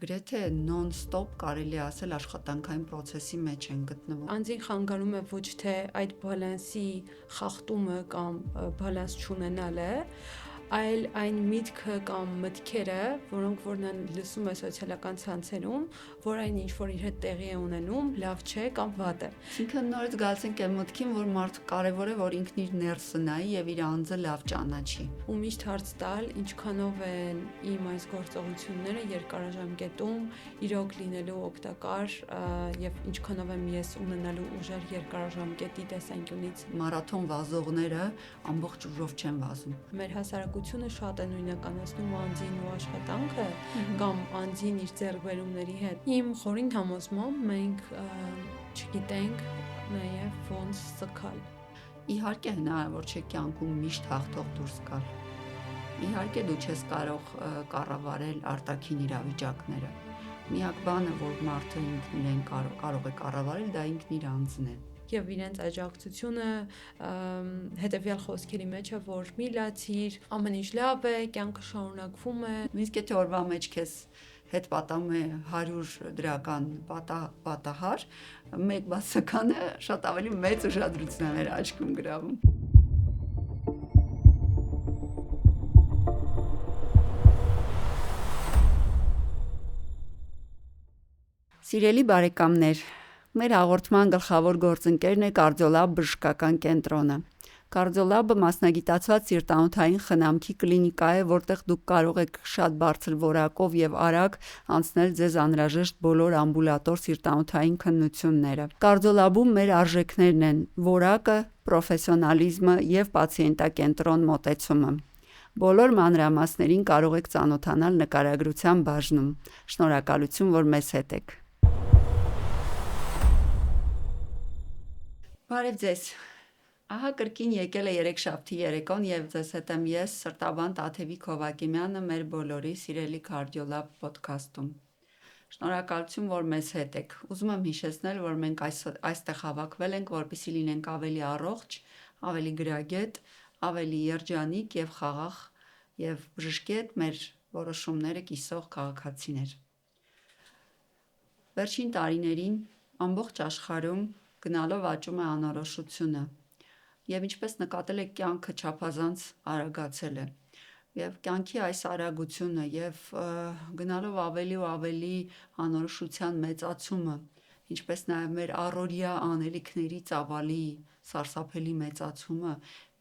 Գրեթե non-stop կարելի ասել աշխատանքային process-ի մեջ են գտնվում։ Անձին խանգարում է ոչ թե այդ բալանսի խախտումը կամ բալանս չունենալը, այլ այն միտքը կամ մտքերը, որոնք որ նա լսում է սոցիալական ցանցերում, որ այն ինչ որ իր հետ տեղի է ունենում, լավ չէ կամ վատ է։ Այսինքն նորից գալիս ենք այն մտքին, որ մարդը կարևոր է, որ ինքն իր ներսը նայի եւ իր անձը լավ ճանաչի։ Ու միշտ հարց տալ, ինչքանով են իմ այս գործողությունները երկարաժամկետում իրոք լինելու օգտակար եւ ինչքանով եմ ես ունենալու ուժեր երկարաժամկետի տեսանկյունից։ Մարաթոն վազողները ամբողջ ուժով չեն վազում։ Մեր հասարակությունը շատ է նույնականացնում անձին ու աշխատանքը կամ անձին իր ձեռքբերումների հետ։ Իմ խորին համոզմամբ մենք չգիտենք նաեւ ոնց սկալ։ Իհարկե հնարավոր չէ կյանքում միշտ հաղթող դուրս գալ։ Իհարկե դու չես կարող կառավարել արտաքին իրավիճակները։ Միակ բանը, որ մարդը ինքն իրեն կարող է կառավարել, դա ինքն իր անձն է։ Եվ իրենց աջակցությունը հետևյալ խոսքերի մեջ է, որ մի լացիր, ամեն ինչ լավ է, կյանքը շարունակվում է։ Նույնիսկ եթե օրվա մեջ քեզ հետ պատահում է 100 դրական պատահար, մեկ բացականը շատ ավելի մեծ ուշադրություն է մեր աչքում գրավում։ Սիրելի բարեկամներ, մեր հաղորդման գլխավոր գործընկերն է Կարդիոլաբ բժշկական կենտրոնը։ Կարդիոլաբը մասնագիտացված սիրտանոթային խնամքի կլինիկա է, որտեղ դուք կարող եք շատ բարձր որակով եւ արագ անցնել ձեզ անհրաժեշտ բոլոր ամբուլատոր սիրտանոթային քննությունները։ Կարդիոլաբում մեր արժեքներն են որակը, պրոֆեսիոնալիզմը եւ պացիենտակենտրոն մոտեցումը։ Բոլոր մանրամասներին կարող եք ծանոթանալ նկարագրության բաժնում։ Շնորհակալություն, որ մեզ հետ եք։ Բարև ձեզ։ Ահա կրկին եկել է երեքշաբթի երեկոն եւ ձեզ հետ եմ ես Սրտաբան Տաթևիկ Հովակիմյանը մեր բոլորի սիրելի Կարդիոլաբ ոդքասթում։ Շնորհակալություն, որ մեզ հետ եք։ Ուզում եմ հիշեցնել, որ մենք այստեղ հավաքվել ենք, որպեսզի լինենք ավելի առողջ, ավելի գրագետ, ավելի երջանիկ եւ խաղաղ եւ բժշկի հետ մեր որոշումները կիսող քաղաքացիներ։ Վերջին տարիներին ամբողջ աշխարհում գնալով աճում է անորոշությունը եւ ինչպես նկատել եք կյանքը չափազանց արագացել է եւ կյանքի այս արագությունը եւ գնալով ավելի ու ավելի անորոշության մեծացումը ինչպես նաեւ մեր առօրյա անելիքների ծավալի սարսափելի մեծացումը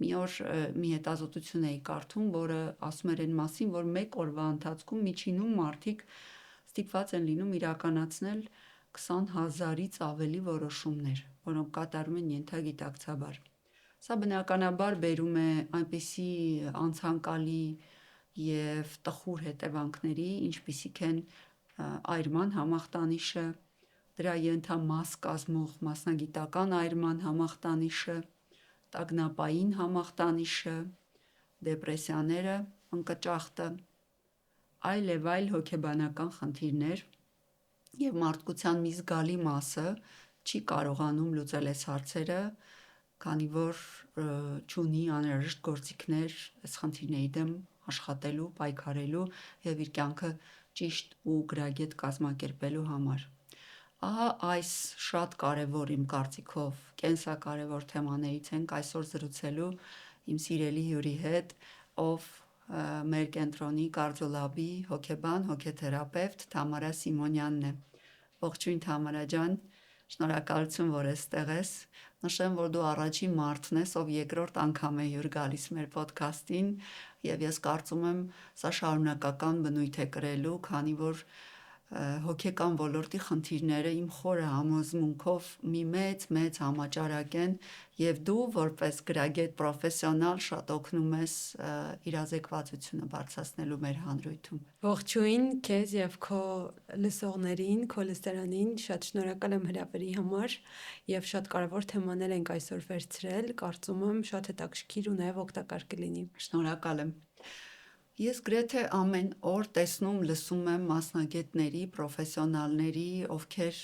մի օր մի հետազոտություն էի կարդում, որը ասում էր այն մասին, որ մեկ օրվա ընթացքում միջինում մարդիկ ստիպված են լինում իրականացնել 20,000-ից ավելի որոշումներ, որոնք կատարում են ենթագիտակցաբար։ Սա բնականաբար բերում է այնպիսի անցանկալի եւ տխուր հետևանքների, ինչպիսիք են այրման համախտանիշը, դրա ենթամաս կազմող մասնագիտական այրման համախտանիշը, տագնապային համախտանիշը, դեպրեսիաները, ընկճախտը, այլ եւ այլ հոգեբանական խնդիրներ եւ մարդկության մի զգալի մասը չի կարողանում լուծել այս հարցերը, քանի որ չունի անհրաժեշտ գործիքներ այս խնդիրների դեմ աշխատելու, պայքարելու եւ իր կյանքը ճիշտ ու գրագետ կազմակերպելու համար։ Ահա այս շատ կարևոր իմ կարծիքով կենսակարևոր թեմաներից ենք այսօր զրուցելու իմ սիրելի հյուրի հետ, ով մեր կենտրոնի Կարդիոլաբի հոգեբան, հոգեթերապևտ Թամարա Սիմոնյանն է։ Ողջույն Թամարա ջան, շնորհակալություն, որ այստեղ ես։ Նշեմ, որ դու առաջին մարդն ես, ով երկրորդ անգամ է հյուր գալիս մեր ոդքասթին, եւ ես կարծում եմ, սա շարունակական բնույթ է կրելու, քանի որ հոգեկան ոլորտի խնդիրները իմ խորը համոզմունքով մի մեծ համաճարակ են եւ դու որպես գրագետ պրոֆեսիոնալ շատ օգնում ես իրազեկվածությունը բարձրացնելու մեր հանրույթում։ Ողջույն քեզ եւ քո լսողներին, քո լսարանին, շատ շնորհակալ եմ հրավերի համար եւ շատ կարեւոր թեմաներ ենք այսօր վերցրել, կարծում եմ շատ հետաքրքիր ու նաեւ օգտակար կլինի։ Շնորհակալ եմ։ Ես գրեթե ամեն օր տեսնում, լսում եմ մասնագետների, պրոֆեսիոնալների, ովքեր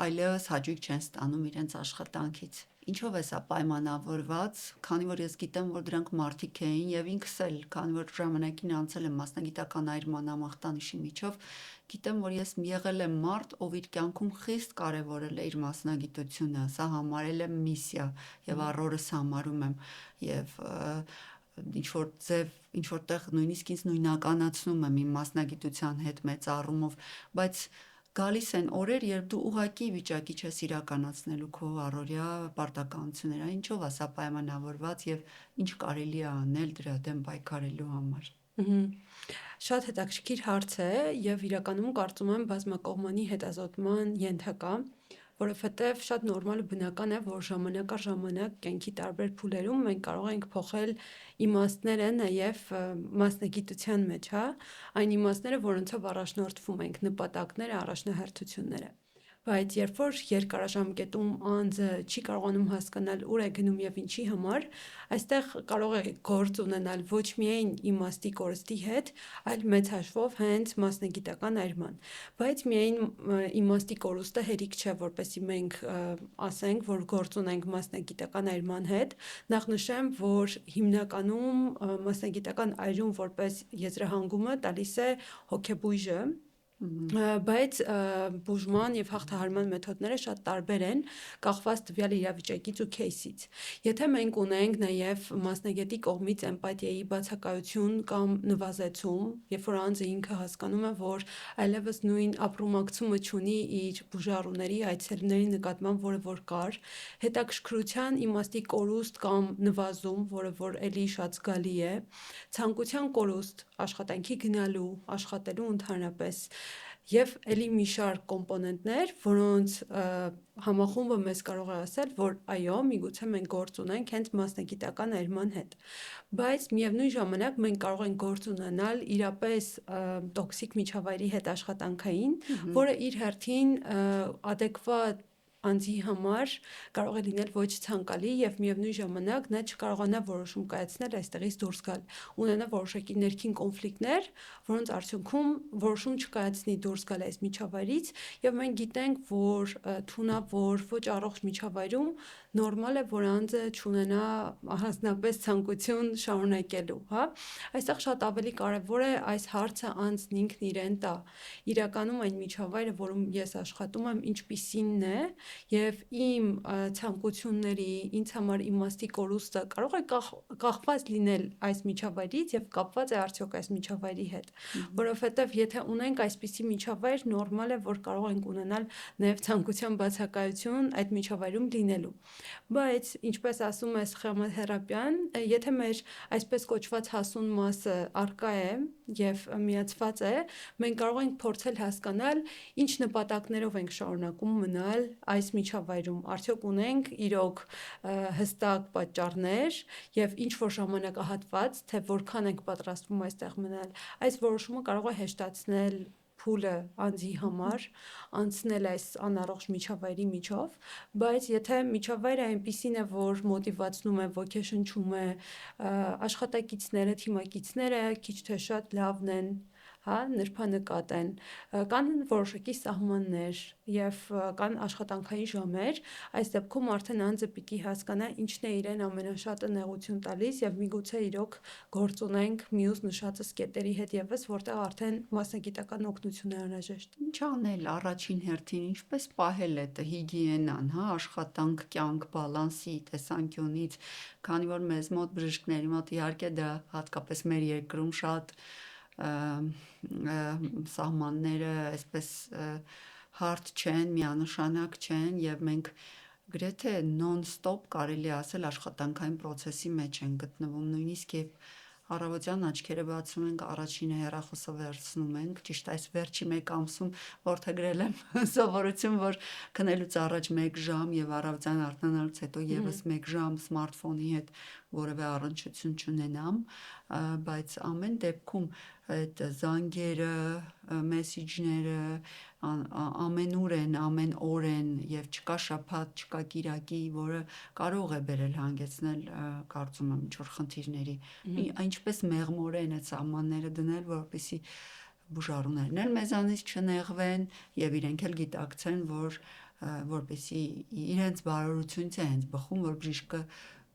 այլևս հաճույք չեն ստանում իրենց աշխատանքից։ Ինչով է սա պայմանավորված, քանի որ ես գիտեմ, որ դրանք մարդիկ էին եւ ինքս էլ, քանի որ ժամանակին անցել եմ մասնագիտական այր մանրամախտանիշի միջով, գիտեմ, որ ես եղել եմ մարդ, ով իր կյանքում խիստ կարևորել է իր մասնագիտությունը, սա համարել եմ միսիա եւ առօրս համարում եմ եւ ինչ որ ձև, ինչ որտեղ նույնիսկ ինձ նույնականացնում եմ իմ մասնագիտության հետ մեծ առումով, բայց գալիս են օրեր, երբ դու ուղակի վիճակի չես իրականացնելու քո առօրյա պարտականությունները, ինչով է սա պայմանավորված եւ ինչ կարելի է անել դրա դեմ պայքարելու համար։ Շատ հետաքրքիր հարց է եւ իրականում կարծում եմ բազմակողմանի հետազոտման ենթակա, որովհետեւ շատ նորմալ ու բնական է, որ ժամանակ առ ժամանակ կյանքի տարբեր փուլերում մենք կարող ենք փոխել իմաստները նաեւ մասնագիտության մեջ, հա, այն իմաստները, որոնցով առաջնորդվում ենք, նպատակները, առաջնահերթությունները։ Բայց երբ որ երկարաժամկետում անձը չի կարողանում հասկանալ ուր է գնում եւ ինչի համար, այստեղ կարող է գործ ունենալ ոչ միայն իմաստի կորստի հետ, այլ մեծ հաշվով հենց մասնագիտական այրման։ Բայց միայն իմաստի կորուստը հերիք չէ, որպեսզի մենք ասենք, որ գործ ունենք մասնագիտական այրման հետ։ Նախ նշեմ, որ հիմնականում մասնագիտական այրում որպես եզրահանգումը տալիս է հոգեբույժը, բայց բուժման եւ հաղթահարման մեթոդները շատ տարբեր են, կախված տվյալ իրավիճակից ու քեյսից։ Եթե մենք ունենք նաեւ մասնագետի կողմից էմպաթիայի բացակայություն կամ նվազեցում, երբ որ անձը ինքը հասկանում է, որ այլևս նույն ապրումակցումը չունի իր բուժառուների, այցելուների նկատմամբ, որը որ կար, հետաքրքրության իմաստի կորուստ կամ նվազում, որը որ էլի շատ զգալի է, ցանկության կորուստ, աշխատանքի գնալու, աշխատելու ընդհանրապես եւ էլի մի շարք կոմպոնենտներ, որոնց համախումբը մեզ կարող է ասել, որ այո, միգուցե մենք գործ ունենք հենց մասնագիտական այրման հետ։ Բայց միևնույն ժամանակ մենք կարող ենք գործ ունենալ իրապես տոքսիկ միջավայրի հետ աշխատանքային, որը իր հերթին adekvat անձի համար կարող է լինել ոչ ցանկալի եւ միևնույն ժամանակ նա չկարողանա որոշում կայացնել այստեղից դուրս գալ, ունենա որոշակի ներքին կոնֆլիկտներ, որոնց արդյունքում որոշում չկայացնի դուրս գալ այս միջավայրից եւ մենք գիտենք, որ թունավոր, ոչ առողջ միջավայրում նորմալ է, որ անձը չունենա առանձնապես ցանկություն շարունակելու, հա։ Այստեղ շատ ավելի կարեւոր է այս հարցը անձն ինքն իրեն տա։ Իրականում այն միջավայրը, որում ես աշխատում եմ, ինչպիսինն է եւ իմ ցանկությունների, ինձ համար իմաստի կորուստը կարող է կախված լինել այս միջավայրից եւ կապված է արդյոք այս միջավայրի հետ, որովհետեւ եթե ունենք այսպիսի միջավայր, նորմալ է, որ կարող ենք ունենալ նաեւ ցանկության բացակայություն այդ միջավայրում լինելու։ Բայց ինչպես ասում է սխեմաթերապիան, եթե մեր այսպես կոչված հասուն մասը արկա է եւ միացված է, մենք կարող ենք փորձել հասկանալ ինչ նպատակներով ենք շարունակում մնալ այս միջավայրում, արդյոք ունենք իրոք հստակ պատճառներ եւ ինչ որ ժամանակահատված, թե որքան ենք պատրաստվում այստեղ մնալ, այս որոշումը կարող է հեշտացնել փուլը անձի համար, անցնել այս անառողջ միջավայրի միջով, բայց եթե միջավայրը այնպիսին է, որ մոտիվացնում է, ոգեշնչում է, աշխատակիցները, թիմակիցները քիչ թե շատ լավն են, հա, նրբանկատ են, կան որոշակի սահմաններ եւ կան աշխատանքային ժամեր, այս դեպքում արդեն անձը պիտի հասկանա ինչն է իրեն ամենաշատը նեղություն տալիս եւ միգուցե իրոք գործ ունենք մյուս նշածս կետերի հետ եւս, որտեղ արդեն մասնագիտական օգնություն է անհրաժեշտ։ Ինչ անել առաջին հերթին, ինչպես պահել այդ հիգիենան, հա, աշխատանք, կյանք, բալանսի տեսանկյունից, քանի որ մեզ մոտ բժիշկների մոտ իհարկե դա հատկապես մեր երկրում շատ սահմանները այսպես հարթ չեն, միանշանակ չեն եւ մենք գրեթե non-stop կարելի ասել աշխատանքային process-ի մեջ են գտնվում, նույնիսկ եւ առավոտյան աչքերը բացում ենք, առաջինը հեռախոսը վերցնում ենք, ճիշտ այս վերջի մեկ ամսում որդեգրել եմ սովորություն, որ քնելուց առաջ 1 ժամ եւ առավոտյան արթնանալուց հետո եւս 1 ժամ սմարթֆոնի հետ որևէ առնչություն չունենամ, բայց ամեն դեպքում այդ զանգերը, մեսիջները ամենուր են, ամեն օր են եւ չկա շաբաթ, չկա կիրակի, որը կարող է բերել հանգեցնել, կարծում եմ, ինչ-որ խնդիրների, ինչպես մեղմորեն այդ սահմանները դնել, որպեսզի բուժառուներն էլ մեզանից չնեղվեն եւ իրենք էլ գիտակցեն, որ որպեսզի իրենց բարօրությունից է հենց բխում, որ բժիշկը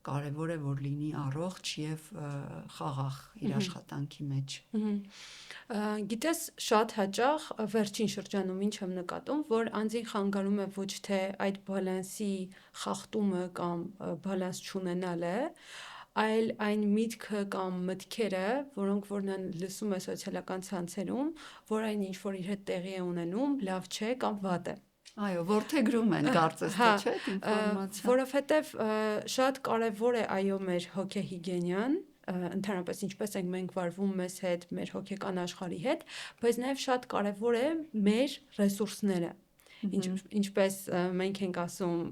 կարևոր է որ լինի առողջ եւ խաղաղ իր աշխատանքի մեջ։ Գիտես, շատ հաճախ վերջին շրջանում ինչ եմ նկատում, որ անձին խանգարում է ոչ թե այդ բալանսի խախտումը կամ բալանս չունենալը, այլ այն միտքը կամ մտքերը, որոնք որ նա լսում է սոցիալական ցանցերում, որ այն ինչ որ իր հետ տեղի է ունենում, լավ չէ կամ վատ է։ Այո, որդեգրում են կարծես թե, չէ՞, ինֆորմացիա։ Որովհետև շատ կարևոր է այո մեր հոգեհիգիենան, ընդհանրապես ինչպես ենք մենք վարվում մեզ հետ, մեր հոգեկան աշխարհի հետ, բայց նաև շատ կարևոր է մեր ռեսուրսները։ Ինչպես մենք ենք ասում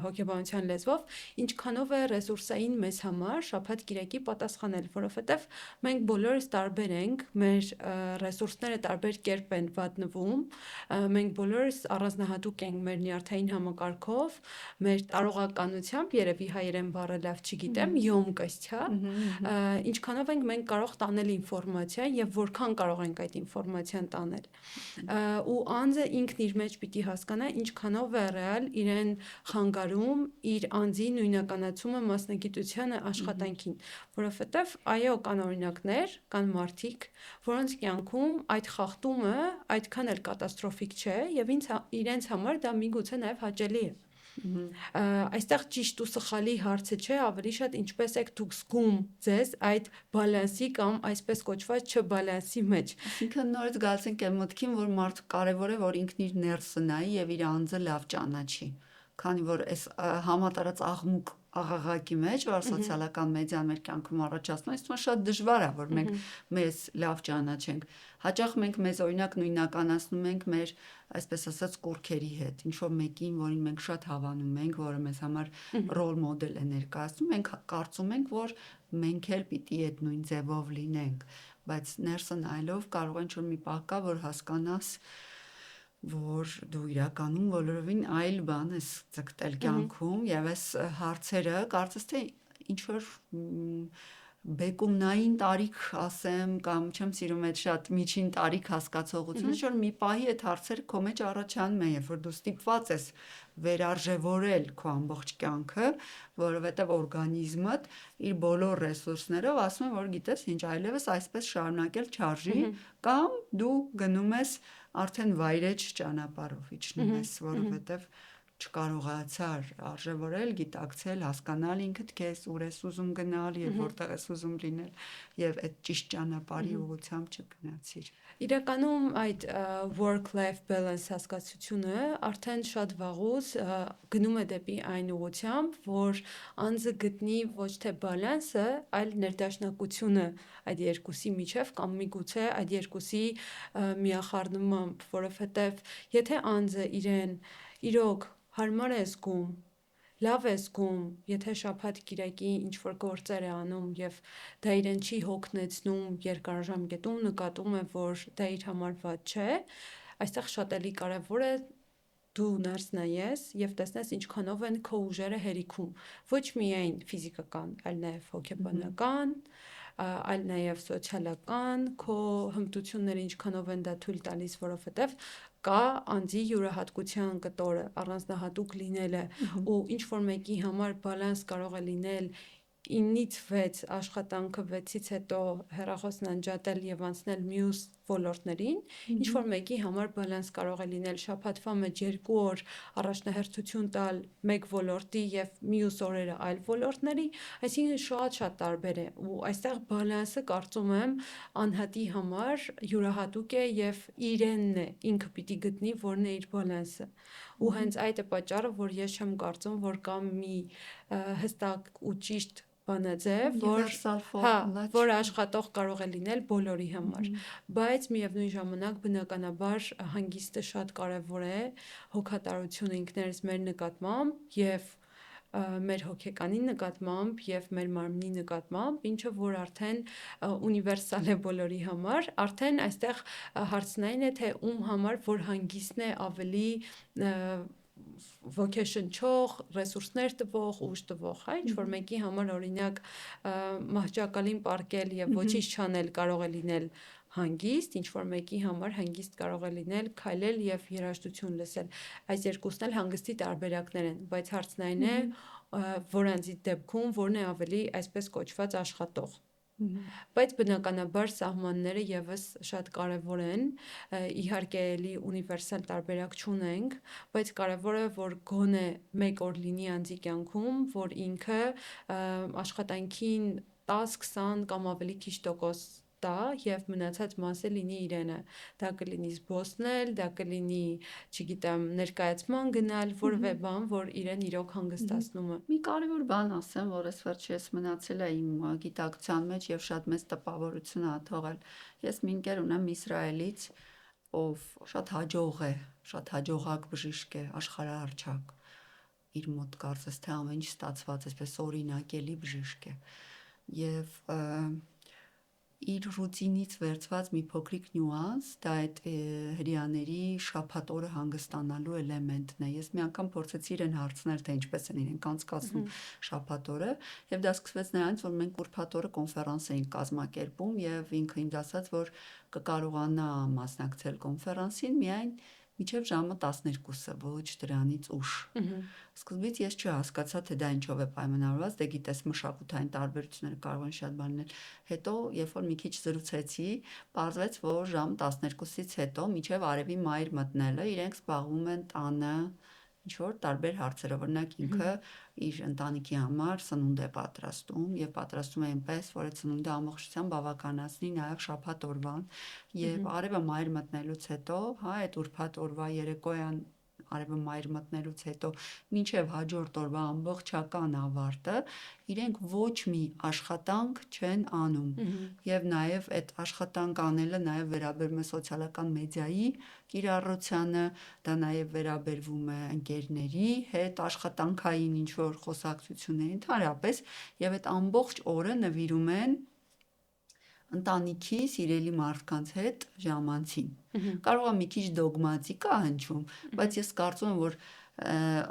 հոգեբանության լեզվով, ինչքանով է ռեսուրսային մեզ համար շաբաթ կիրակի պատասխանել, որովհետև մենք բոլորս տարբեր ենք, մեր ռեսուրսները տարբեր կերպ են վատնվում, մենք բոլորս առանձնահատուկ ենք մեր նյարդային համակարգով, մեր տարողականությամբ, երևի հայերեն բառը լավ չգիտեմ, յոմկոստյա, ինչքանով ենք մենք կարող տանել ինֆորմացիա եւ որքան կարող ենք այդ ինֆորմացիան տանել։ Ու անձը ինքն իր մեջ պիտի հասկանա ինչքանով է ռեալ իրեն խանգարում իր անձի նույնականացումը մասնագիտությանը աշխատանքին, որովհետև այո կան օրինակներ, կան մարդիկ, որոնց կյանքում այդ խախտումը այդքան էլ կատաստրոֆիկ չէ եւ իրենց համար դա միգուցե նաեւ հաճելի է։ Այստեղ ճիշտ ու սխալի հարցը չէ, ավելի շատ ինչպես եք դուք զգում ձեզ այդ բալանսի կամ այսպես կոչված չբալանսի մեջ։ Այսինքն նորից գալիս ենք այն մտքին, որ մարդը կարևոր է որ ինքն իր ներսը նայի եւ իր անձը լավ ճանաչի, քանի որ այս համատարած աղմուկ աղաղակի մեջ, որ սոցիալական մեդիան մեր կյանքում առաջացնում է, ինձ շատ դժվար է որ մենք մեզ լավ ճանաչենք։ Հաճախ մենք մեզ օրինակ նույնականացնում ենք մեր այսպես ասած կուրքերի հետ, ինչ որ մեկին, որին մենք շատ հավանում ենք, որը մեզ համար ռոլ մոդել է ներկայացնում, մենք կարծում ենք, որ մենք էլ պիտի այդ նույն ձևով լինենք, բայց ներսը նայելով կարող են ինչ-որ մի պահ կա, որ հասկանաս, որ դու իրականում բոլորովին այլ բան ես ձգտել կյանքում եւ այս հարցերը կարծես թե ինչ որ բեկումնային տարիք ասեմ կամ չեմ սիրում այդ շատ միջին տարիք հասկացողությունը, որ մի պահի այդ հարցերը քո մեջ առաջանում են, երբ որ դու ստիպված ես վերարժևորել քո ամբողջ կյանքը, որովհետև օրգանիզմդ իր բոլոր ռեսուրսներով ասում է, որ գիտես, ինչ այլևս այսպես շարունակել չարժի, կամ դու գնում ես արդեն վայրեջ ճանապարհով իջնում ես, որովհետև չկարողացար արժևորել, գիտակցել, հասկանալ ինքդ քեզ, ուր ես ուզում գնալ եւ որտեղ ես ուզում լինել եւ այդ ճիշտ ճանապարհի ուղղությամբ չգնացիր։ Իրականում այդ work-life balance հասկացությունը արդեն շատ վաղուց գնում է դեպի այն ուղղությամբ, որ անձը գտնի ոչ թե բալանսը, այլ ներդաշնակությունը այդ երկուսի միջև կամ միգուցե այդ երկուսի միախառնումամբ, որովհետև եթե անձը իրեն իրոք հարմար է զգում, լավ է զգում, եթե շաբաթ կիրակի ինչ-որ գործեր է անում եւ դա իրեն չի հոգնեցնում երկարաժամկետում, նկատում է, որ դա իր համար վատ չէ, այստեղ շատ էլի կարեւոր է դու ներս նայես եւ տեսնես ինչքանով են քո ուժերը հերիքում, ոչ միայն ֆիզիկական, այլ նաեւ հոգեբանական, այլ նաեւ սոցիալական, քո հմտությունները ինչքանով են դա թույլ տալիս, որովհետեւ կա անձի յուրահատկության կտորը, առանձնահատուկ լինելը ու ինչ որ մեկի համար բալանս կարող է լինել 9-ից 6 աշխատանքը 6-ից հետո հեռախոսն անջատել եւ անցնել մյուս ոլորտներին, ինչ որ մեկի համար բալանս կարող է լինել շաբաթվա մեջ 2 օր առաջնահերթություն տալ մեկ ոլորտի եւ մյուս օրերը այլ ոլորտների, այսինքն շատ տարբեր է ու այստեղ բալանսը կարծում եմ անհատի համար յուրահատուկ է եւ իրենն է, ինքը պիտի գտնի որն է իր բալանսը։ Ու հենց այդ է պատճառը, որ ես չեմ կարծում, որ կա մի հստակ ու ճիշտ բանաձև, որ աշխատող կարող է լինել բոլորի համար, բայց միևնույն ժամանակ բնականաբար հանգիստը շատ կարևոր է, հոգատարությունը ինքներս մեր նկատմամբ եւ մեր հոգեկանի նկատմամբ եւ մեր մարմնի նկատմամբ, ինչը որ արդեն ունիվերսալ է բոլորի համար, արդեն այստեղ հարցն այն է, թե ում համար որ հանգիստն է ավելի ոգեշնչող, ռեսուրսներ տվող, ուժ տվող, հա, ինչ որ մեկի համար օրինակ մահճակալին պառկել եւ ոչինչ չանել կարող է լինել հանգիստ, ինչ որ մեկի համար հանգիստ կարող է լինել քայլել եւ երաժշտություն լսել։ Այս երկուսն էլ հանգստի տարբերակներ են, բայց հարցն այն է, որ անձի դեպքում որն է ավելի այսպես կոչված աշխատող։ Բայց բնականաբար սահմանները եւս շատ կարեւոր են, իհարկե էլի ունիվերսալ տարբերակ չունենք, բայց կարեւոր է որ գոնե մեկ օր լինի անձի կյանքում, որ ինքը աշխատանքին 10-20 կամ ավելի քիչ տոկոս տա եւ մնացած մասը լինի իրենը։ Դա կլինի զբոսնել, դա կլինի, չգիտեմ, ներկայացման գնալ, որևէ բան, որ իրեն իրոք հանգստացնում է։ Մի կարևոր բան ասեմ, որ այս վերջի ես մնացել է իմ գիտակցության մեջ եւ շատ մեծ տպավորություն ա թողել։ Ես մի ընկեր ունեմ Իսրայելից, ով շատ հաջող է, շատ հաջողակ բժիշկ է, աշխարհահռչակ։ Իր մոտ կարծես թե ամեն ինչ ստացված, այսպես օրինակելի բժիշկ է։ Եվ իր ռուտինից վերցված մի փոքրիկ նյուանս, դա այդ հрьяաների շաբաթ օրը հանգստանալու էլեմենտն է։ Ես մի անգամ փորձեցի իրեն հարցնել, թե ինչպես են իրենք անցկացնում շաբաթ օրը, եւ դա սկսվեց նրանից, որ մենք ուրբաթ օրը կոնֆերանս էինք կազմակերպում եւ ինքը ինձ ասաց, որ կկարողանա մասնակցել կոնֆերանսին միայն մինչև ժամը 12-ը, ոչ դրանից ուշ։ Սկզբից ես չհասկացա, թե դա ինչով է պայմանավորված, դե գիտես մշակութային տարբերությունները կարող են շատ բան լինել։ Հետո, երբ որ մի քիչ զրուցեցի, պարզվեց, որ ժամ 12-ից հետո մինչև արևի մայր մտնելը իրենք զբաղվում են տանը ինչ-որ տարբեր հարցերով, օրինակ ինքը իր ընտանիքի համար սնունդ է պատրաստում եւ պատրաստում է այնպես, որ այդ սնունդը ամբողջությամբ բավականացնի նաեւ շաբաթ օրվան եւ արևը մայր մտնելուց հետո, հա, այդ ուրբաթ օրվա երեկոյան արևը մայր մտնելուց հետո մինչև հաջորդ օրվա ամբողջական ավարտը իրենք ոչ մի աշխատանք չեն անում եւ նաեւ այդ աշխատանք անելը նաեւ վերաբերում է սոցիալական մեդիայի կիրառությանը, դա նաեւ վերաբերվում է ընկերների հետ աշխատանքային ինչ որ խոսակցությունների ընդհանրապես եւ այդ ամբողջ օրը նվիրում են ընտանիքի սիրելի մարդկանց հետ ժամանցին։ Կարող է մի քիչ դոգմատիկ է հնչում, բայց ես կարծում եմ, որ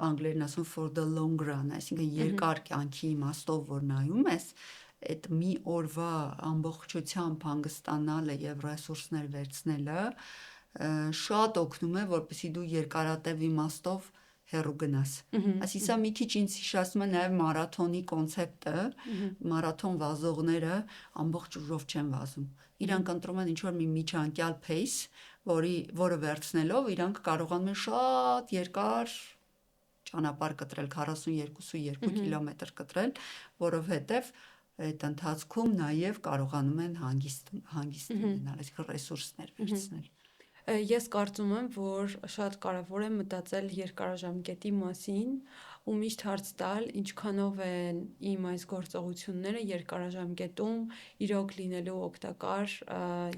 անգլերեն ասում for the long run, այսինքն երկար կյանքի իմաստով որ նայում ես, այդ մի օրվա ամբողջությամբ հանգստանալը եւ ռեսուրսներ վերցնելը շատ օգնում է, որպեսզի դու երկարատև իմաստով հեռու գնաս։ Այսինքն սա մի քիչ ինձ հիշեցնում է նաև մարաթոնի կոնցեպտը, մարաթոն վազողները ամբողջ ուժով չեն վազում։ Իրանք ընտրում են ինչ-որ մի միջանկյալ pace, որը վերցնելով իրանք կարողանում են շատ երկար ճանապարհ կտրել, 42 կիլոմետր կտրել, որովհետև այդ ընթացքում նաև կարողանում են հանգիստ ունենալ, այսինքն ռեսուրսներ վերցնել։ Ես կարծում եմ, որ շատ կարևոր է մտածել երկարաժամկետի մասին ու միշտ հարց տալ, ինչքանով են իմ այս գործողությունները երկարաժամկետում իրոք լինելու օգտակար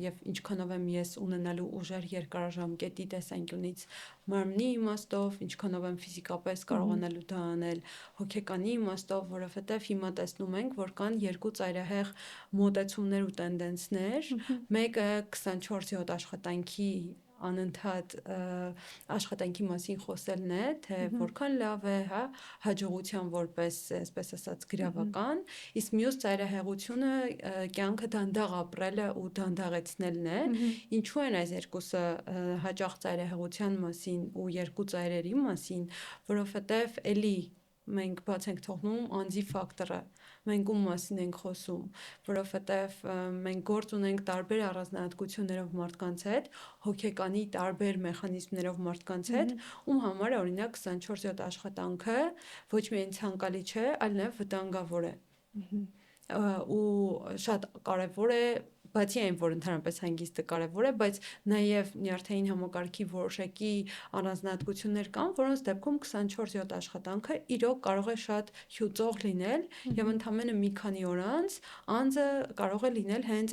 եւ ինչքանով եմ ես ունենալու ուժեր երկարաժամկետի տեսանկյունից մարմնի իմաստով, ինչքանով եմ ֆիզիկապես կարողանալու դա անել հոգեկանի իմաստով, որովհետեւ հիմա տեսնում ենք, որ կան երկու ծայրահեղ մոտեցումներ ու տենդենսներ, մեկը 24/7 աշխատանքի անընդհատ աշխատանքի մասին խոսելն է, թե որքան լավ է, հա, հաջողության որպես, այսպես ասած, գրավական, իսկ մյուս ծայրահեղությունը կյանքը դանդաղ ապրելը ու դանդաղեցնելն է։ Ինչու են այս երկուսը հաճախ ծայրահեղության մասին ու երկու ծայրերի մասին, որովհետև էլի մենք բաց ենք թողնում անձի ֆակտորը, մենք ում մասին ենք խոսում, որովհետև մենք գործ ունենք տարբեր առանձնահատկություններով մարդկանց հետ, հոգեկանի տարբեր մեխանիզմներով մարդկանց հետ, ում համար օրինակ 24/7 աշխատանքը ոչ միայն ցանկալի չէ, այլ նաև վտանգավոր է։ Ու շատ կարևոր է, բացի այն, որ ընդհանրապես հանգիստը կարևոր է, բայց նաև նյարդային համակարգի որոշակի առանձնահատկություններ կան, որոնց դեպքում 24/7 աշխատանքը իրոք կարող է շատ հյուծող լինել եւ ընդամենը մի քանի օր անց անձը կարող է լինել հենց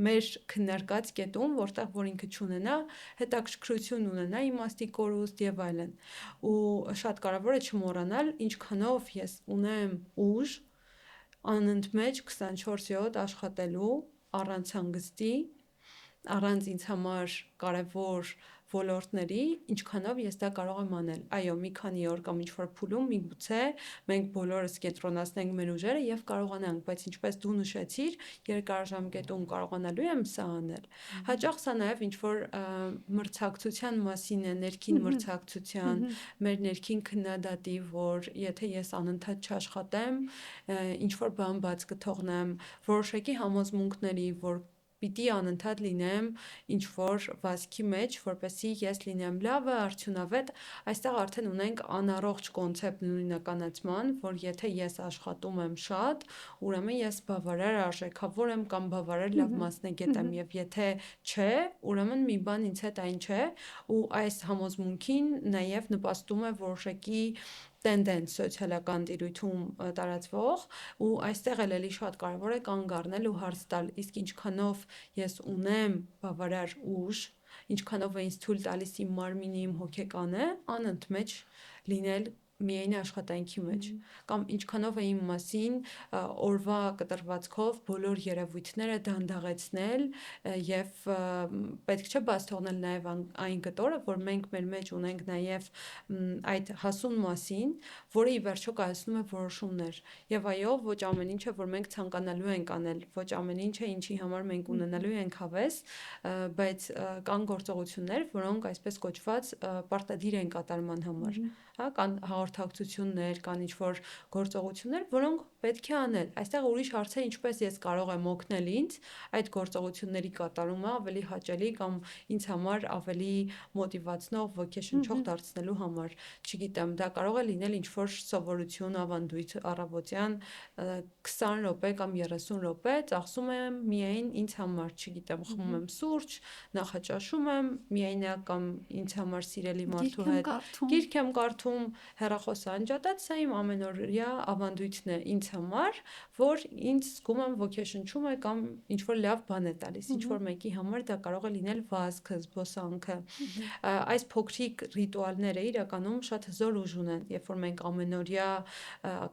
մեր քննարկած կետում, որտեղ որ ինքը չունենա հետաքրքրություն ունենա իմաստի կորուստ եւ այլն։ Ու շատ կարևոր է չմոռանալ ինչքանով ես ունեմ ուժ անընդմեջ 24/7 աշխատելու առանց հանգստի, առանց ինձ համար կարևոր ոլորտների, ինչքանով ես դա կարող եմ անել։ Այո, մի քանի օր կամ ինչ-որ փուլում միգուցե մենք բոլորս կենտրոնացնենք մեր ուժերը եւ կարողանանք, բայց ինչպես դու նշեցիր, երկարաժամկետում կարողանալու եմ սա անել։ Հաճախ սա նաեւ ինչ-որ մրցակցության մասին է, ներքին մրցակցության, մեր ներքին քննադատի, որ եթե ես անընդհատ չաշխատեմ, ինչ-որ բան բաց կթողնեմ, որոշակի համոզմունքների, որ պիտի անընդհատ լինեմ ինչ-որ վազքի մեջ, որպեսզի ես լինեմ լավը, արդյունավետ, այստեղ արդեն ունենք անառողջ կոնցեպտ նույնականացման, որ եթե ես աշխատում եմ շատ, ուրեմն ես բավարար արժեքավոր եմ կամ բավարար լավ մասնագետ եմ, եւ եթե չէ, ուրեմն մի բան ինձ հետ այն չէ, ու այս համոզմունքին նաեւ նպաստում է որոշակի տենդենս սոցիալական տիրույթում տարածվող ու այստեղ էլ էլի շատ կարևոր է կանգ առնել ու հարց տալ, իսկ ինչքանով ես ունեմ բավարար ուժ, ինչքանով է ինձ թույլ տալիս իմ մարմինը, իմ հոգեկանը անընդմեջ լինել միայն աշխատանքի մեջ կամ ինչքանով է իմ մասին օրվա կտրվածքով բոլոր երևույթները դանդաղեցնել եւ պետք չէ բաց թողնել նաեւ այն կտորը, որ մենք մեր մեջ ունենք նաեւ այդ հասուն մասին, որը ի վերջո կայացնում է որոշումներ եւ այո, ոչ ամեն ինչը որ մենք ցանկանալու ենք անել, ոչ ամեն ինչը ինչի համար մենք ունենալու ենք հավես, բայց կան գործողություններ, որոնք այսպես կոչված պարտադիր են կատարման համար, հա, կան հաղորդակցություններ, կան ինչ-որ գործողություններ, որոնք պետք է անել։ Այստեղ ուրիշ հարց է ինչպես ես կարող եմ օգնել ինձ այդ գործողությունների կատարումը ավելի հաճելի կամ ինձ համար ավելի մոտիվացնող, ոգեշնչող դարձնելու համար։ Չգիտեմ, դա կարող է լինել ինչ-որ սովորություն, ավանդույթ, առավոտյան 20 րոպե կամ 30 րոպե ծախսում եմ միայն ինձ համար, չգիտեմ, խմում եմ սուրճ, նախաճաշում եմ միայնակ կամ ինձ համար սիրելի մարդու հետ գիրք եմ կարդում, հեռախոսը անջատած, սա իմ ամենօրյա ավանդույթն է ինձ համար, որ ինձ զգում եմ ոգեշնչում է կամ ինչ-որ լավ բան է տալիս, ինչ-որ մեկի համար դա կարող է լինել վազքը, զբոսանքը։ Այս փոքրիկ ռիտուալները իրականում շատ հզոր ուժ ունեն, երբ որ մենք ամենօրյա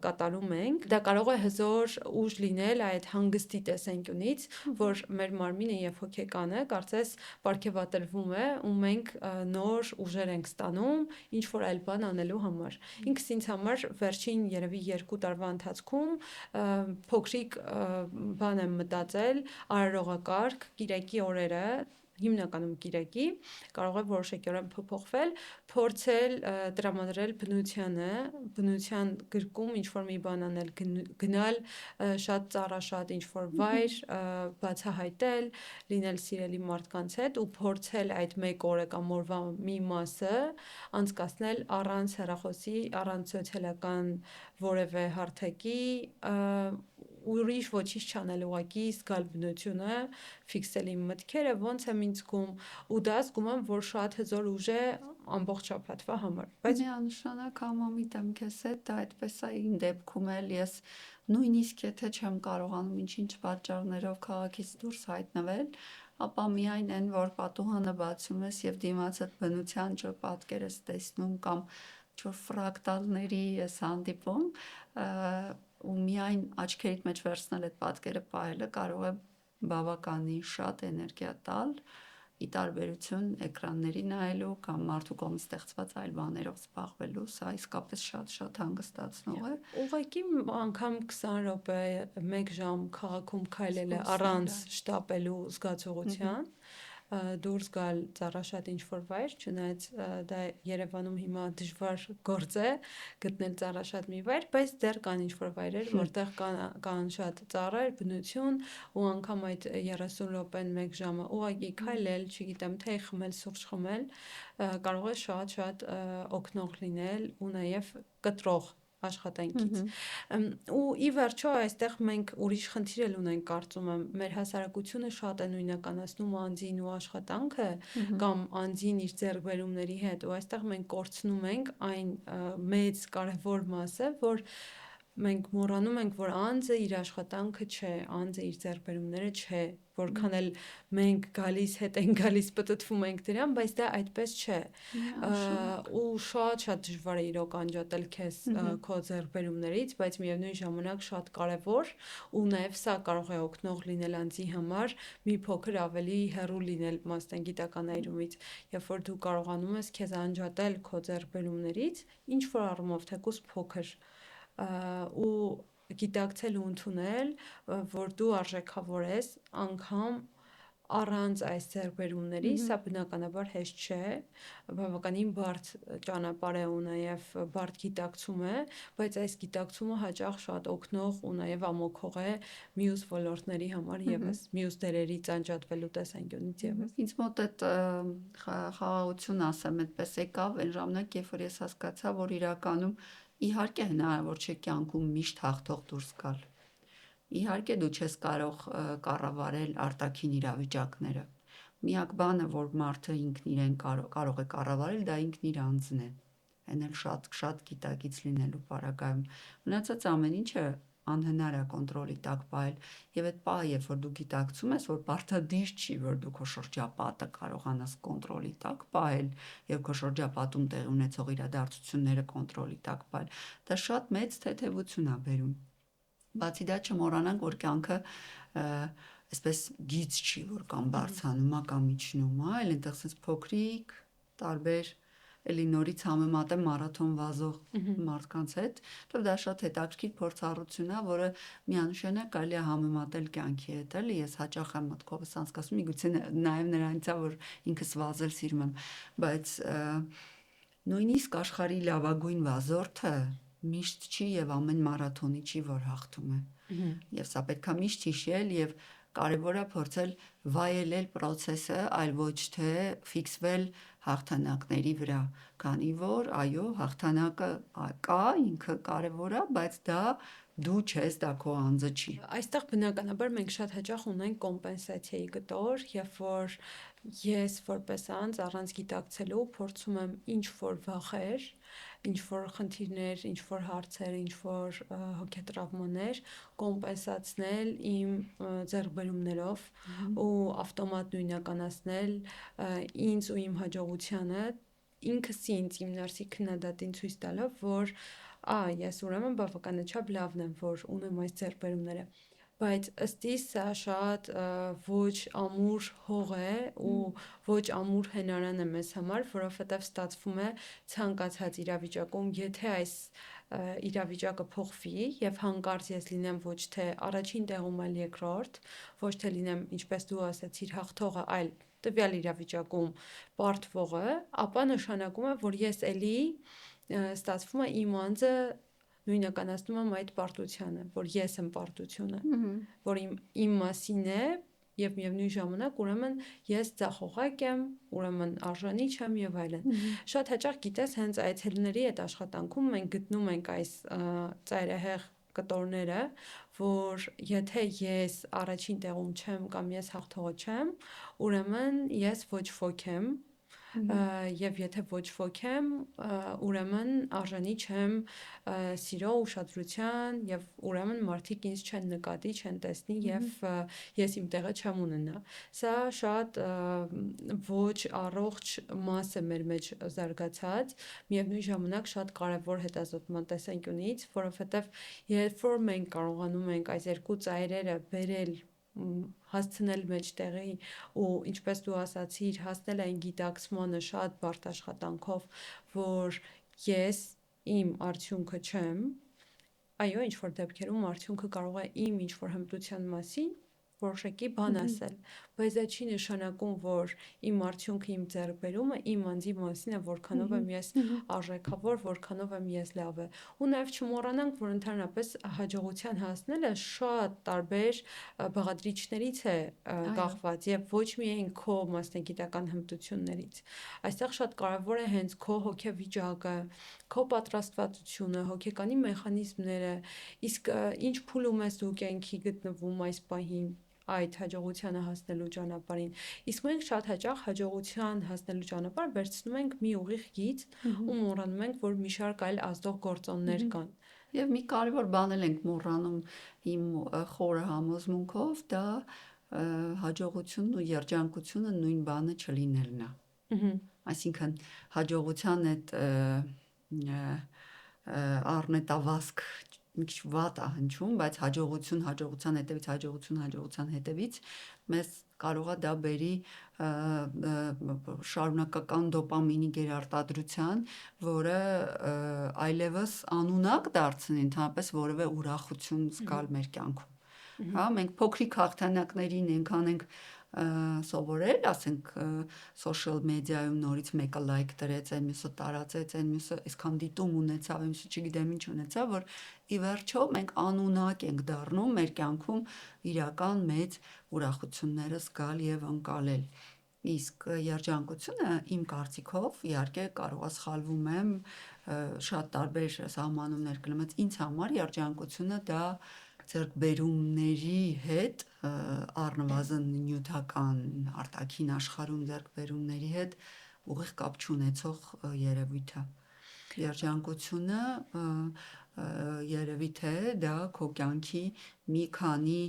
կատարում ենք, դա կարող է հզոր ուժ լինել այդ հանգստի տեսանկյունից, որ մեր մարմինը եւ հոգեկանը կարծես պարգևատրվում է ու մենք նոր ուժեր ենք ստանում ինչ որ այլ բան անելու համար։ Ինքս ինձ համար վերջին երևի 2 տարվա ընթացքում փոքրիկ բան եմ մտածել, արարողակարգ, կիրակի օրերը հիմնականում կիրակի, կարող է որոշակիորեն փոփոխվել, փորձել տրամադրել բնության գրկում ինչ-որ մի բան անել, գնալ շատ ծառաշատ ինչ-որ վայր, բացահայտել, լինել սիրելի մարդկանց հետ ու փորձել այդ 1 օրը կամ օրվա մի մասը անցկасնել առանց հեռախոսի, առանց սոցիալական որևէ հարթակի, ուրիշ ոչինչ չանել, ուղղակի զգալ բնությունը, ֆիքսել իմ մտքերը, ոնց եմ ինձ զգում ու դա զգում եմ, որ շատ հզոր ուժ է ամբողջ շաբաթվա համար։ Բայց միանշանակ համամիտ եմ քեզ հետ, դա այդպես է իմ դեպքում էլ, ես նույնիսկ եթե չեմ կարողանում ինչ-ինչ պատճառներով քաղաքից դուրս հայտնվել, ապա միայն այն, որ պատուհանը բացում ես եւ դիմացդ բնության պատկեր ես տեսնում կամ ինչ-որ ֆրակտալների ես հանդիպում, ու միայն աչքերիդ մեջ վերցնել այդ պատկերը պահելը կարող է բավականին շատ էներգիա տալ, ի տարբերություն էկրանների նայելու կամ մարդու կողմից ստեղծված այլ բաներով զբաղվելու, սա իսկապես շատ հանգստացնող է։ Ուղղակի անգամ 20 րոպե, 1 ժամ քաղաքում քայլելը առանց շտապելու զգացողության, դուրս գալ ծառաշատ ինչ-որ վայր, չնայած դա Երևանում հիմա դժվար գործ է գտնել ծառաշատ մի վայր, բայց դեռ կան ինչ-որ վայրեր, որտեղ կան շատ ծառեր, բնություն ու անգամ այդ 30 րոպեն 1 ժամը ուղղակի քայլել, չգիտեմ, թեյ խմել, սուրճ խմել, կարող է շատ օգնող լինել ու նաև կտրող աշխատանքից։ Ու ի վերջո այստեղ մենք ուրիշ խնդիր էլ ունենք, կարծում եմ, մեր հասարակությունը շատ է նույնականացնում անձին ու աշխատանքը կամ անձին իր ձեռքբերումների հետ ու այստեղ մենք կորցնում ենք այն մեծ կարևոր մասը, որ մենք մոռանում ենք, որ անձը իր աշխատանքը չէ, անձը իր ձեռքբերումները չէ, որքան էլ մենք գալիս հետ ենք գալիս պտտվում ենք դրան, բայց դա այդպես չէ։ Ու շատ դժվար է իրոք անջատել քեզ քո ձեռքբերումներից, բայց միևնույն ժամանակ շատ կարևոր ու նաև սա կարող է օգնող լինել անձի համար մի փոքր ավելի հեռու լինել մասնագիտական այրումից, երբ որ դու կարողանում ես քեզ անջատել քո ձեռքբերումներից, ինչ որ առումով թեկուզ փոքր ու գիտակցել ու ընդունել, որ դու արժեքավոր ես անգամ առանց այս ձեռքբերումների, սա բնականաբար հեշտ չէ, բավականին բարդ ճանապարհ է ու նաև բարդ գիտակցում է, բայց այս գիտակցումը հաճախ շատ օգնող ու նաև ամոքող է մյուս ոլորտների համար եւս, մյուս դերերից անջատվելու տեսանկյունից եւս։ Ինձ մոտ այդ խաղաղություն ասեմ, այդպես եկավ այն ժամանակ, երբ որ ես հասկացա, որ իրականում իհարկե հնարավոր չէ կյանքում միշտ հաղթող դուրս գալ։ Իհարկե դու չես կարող կառավարել արտաքին իրավիճակները։ Միակ բանը, որ մարդը ինքն իրեն կարող է կառավարել, դա ինքն իր անձն է։ Այն էլ շատ գիտակից լինելու պարագայում։ Մնացած ամեն ինչը անհնար է կոնտրոլի տակ պահել, եւ այդ պահը, երբ որ դու գիտակցում ես, որ պարտադիր չի, որ դու քո շրջապատը կարողանաս կոնտրոլի տակ պահել եւ քո շրջապատում տեղի ունեցող իրադարձությունները կոնտրոլի տակ պահել, դա շատ մեծ թեթևություն է բերում։ Բացի դա չմոռանանք, որ կյանքը այսպես գիծ չի, որ կամ բարձանում է կամ իջնում է, այլ այնտեղ sense փոքրիկ տարբեր էլի նորից համեմատեմ մարաթոն վազող մարդկանց հետ, որտեղ դա շատ հետաքրքիր փորձառություն է, որը միանշանակ կարելի է համեմատել կյանքի հետ, էլի ես հաճախ եմ մտքովս անցկացնում, միգուցե նաև նրանից է, որ ինքս վազել սիրում եմ, բայց նույնիսկ աշխարհի լավագույն վազորդը միշտ չի եւ ամեն մարաթոնի չի, որ հաղթում է։ Եվ սա պետքա միշտ հիշել եւ կարևոր է փորձել վայելել process-ը, այլ ոչ թե ֆիքսվել հաղթանակների վրա, քանի որ այո, հաղթանակը կա, ինքը կարևոր է, բայց դա դու չես, դա քո անձը չի։ Այստեղ բնականաբար մենք շատ հաճախ ունենք կոմպենսացիայի գտոր, երբ որ ես որպես անձ առանց գիտակցելու փորձում եմ ինչ որ վախեր, ինչ որ խնդիրներ, ինչ որ հարցեր, ինչ որ հոգետրավմաներ կոմպենսացնել իմ ձեռքբերումներով ու ավտոմատ նույնականացնել ինձ ու իմ հաջողությանը, ինքս ինձ իմ ներսի քննադատին ցույց տալով, որ ես ուրեմն բավականաչափ լավն եմ, որ ունեմ այս ձեռքբերումները, բայց ըստ իս սա շատ ոչ ամուր հող է ու ոչ ամուր հենարան է մեզ համար, որովհետև ստացվում է ցանկացած իրավիճակում, եթե այս իրավիճակը փոխվի եւ հանկարծ ես լինեմ ոչ թե առաջին տեղում, այլ երկրորդ, ոչ թե լինեմ, ինչպես դու ասացիր, հաղթողը, այլ տվյալ իրավիճակում պարտվողը, ապա նշանակում է, որ ես էլի ստացվում է իմ անձը նույնականացնում եմ այդ պարտությանը, որ ես եմ պարտությունը, որ իմ մասին է եւ միևնույն ժամանակ ուրեմն ես ձախողակ եմ, ուրեմն արժանի չեմ եւ այլն։ Շատ հաճախ գիտես հենց այցելուների այդ աշխատանքում մենք գտնում ենք այս ծայրահեղ կտորները, որ եթե ես առաջին տեղում չեմ կամ ես հաղթողը չեմ, ուրեմն ես ոչ ոք եմ եւ եթե ոչ ոք եմ, ուրեմն արժանի չեմ սիրո, ուշադրության եւ ուրեմն մարդիկ ինձ չեն նկատի, չեն տեսնի եւ ես իմ տեղը չեմ ունենա։ Սա շատ ոչ առողջ մաս է մեր մեջ զարգացած, միևնույն ժամանակ շատ կարևոր հետազոտման տեսանկյունից, որովհետեւ երբ որ մենք կարողանում ենք այս երկու ծայրերը բերել հասցնել մեջտեղի ու ինչպես դու ասացիր, հասնել այն գիտակցմանը շատ բարդ աշխատանքով, որ ես իմ արդյունքը չեմ, այո, ինչ որ դեպքերում արդյունքը կարող է իմ ինչ որ հմտության մասին որոշակի բան ասել, բայց դա չի նշանակում, որ իմ արդյունքը, իմ ձեռքբերումը իմ անձի մասին է, որքանով եմ ես արժեքավոր, որքանով եմ ես լավը։ Ու նաև չմոռանանք, որ ընդհանրապես հաջողության հասնելը շատ տարբեր բաղադրիչներից է կախված եւ ոչ միայն քո մասնագիտական հմտություններից։ Այստեղ շատ կարևոր է հենց քո հոգեվիճակը, քո պատրաստվածությունը, հոգեկանի մեխանիզմները, իսկ ինչ փուլում ես դու կյանքի գտնվում այս պահին այդ հաջողությանը հասնելու ճանապարհին։ Իսկ մենք շատ հաճախ հաջողության հասնելու ճանապարհ վերցնում ենք մի ուղիղ գիծ ու մոռանում ենք, որ մի շարք այլ ազդող գործոններ կան։ Եվ մի կարևոր բան էլ ենք մոռանում իմ խորը համոզմունքով, դա հաջողությունն ու երջանկությունը նույն բանը չլինելն է։ Այսինքն հաջողության այդ առնետավազք մի քիչ վատ է հնչում, բայց հաջողության հետևից մեզ կարող է դա բերի շարունակական դոպամինի գերարտադրության, որը այլևս անունակ դարձնի ընդհանրապես որևէ ուրախություն զգալ մեր կյանքում։ Հա, մենք փոքրիկ հաղթանակներին այնքան ենք սովորել, ասենք social media-ում նորից մեկը լայք դրեց, այն մյուսը տարածեց, այն մյուսը այսքան դիտում ունեցավ, այն մյուսը չգիտեմ ինչ ունեցավ, որ ի վերջո մենք անունակ ենք դառնում մեր կյանքում իրական մեծ ուրախությունները զգալ եւ ընկալել։ Իսկ երջանկությունը իմ կարծիքով, իհարկե կարող է սխալվում եմ, շատ տարբեր սահմանումներ կլինեն, բայց ինձ համար երջանկությունը դա ձեռքբերումների հետ առնվազն նյութական արտաքին աշխարհում ձեռքբերումների հետ ուղիղ կապ չունեցող երևույթ է։ Երջանկությունը երևի թե դա քո կյանքի մի քանի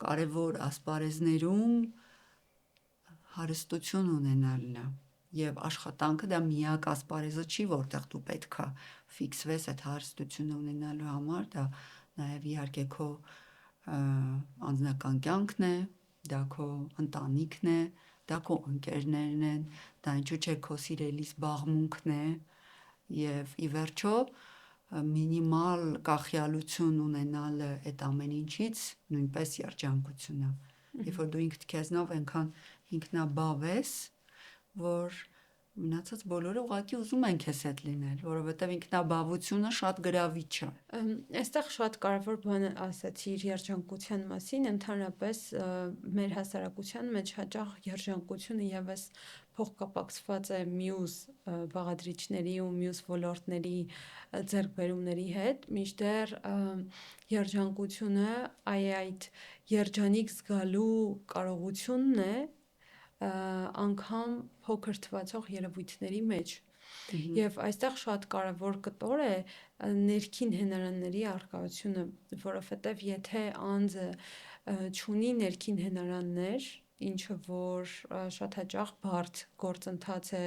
կարևոր ասպարեզներում հարստություն ունենալն է։ Եվ աշխատանքը դա միակ ասպարեզը չի, որտեղ դու պետքա ֆիքսվես այդ հարստությունը ունենալու համար, դա նաև իհարկե քո անձնական կյանքն է, դա քո ընտանիքն է, դա քո ընկերներն են, դա ինչու՞ չէ քո սիրելի զբաղմունքն է, եւ ի վերջո մինիմալ կախյալություն ունենալը այդ ամեն ինչից նույնպես երջանկություն է։ Երբ որ դու ինքդ քեզնով այնքան ինքնաբավ ես, որ մնացած բոլորը ուղղակի ուզում են քեզ հետ լինել, որովհետև ինքնաբավությունը շատ գրավիչ է։ Այստեղ շատ կարևոր բան ասացիր երջանկության մասին, ընդհանրապես մեր հասարակության մեջ հաճախ երջանկությունը եւս փոխկապակցված է մյուս բաղադրիչների ու մյուս ոլորտների ձեռքբերումների հետ, մինչդեռ երջանկությունը այդ երջանիկ զգալու կարողությունն է անգամ փոքր թվացող երևույթների մեջ։ Եվ այստեղ շատ կարևոր կտոր է ներքին հենարանների առկայությունը, որովհետև եթե անձը չունի ներքին հենարաններ, ինչը որ շատ հաճախ բարդ գործընթաց է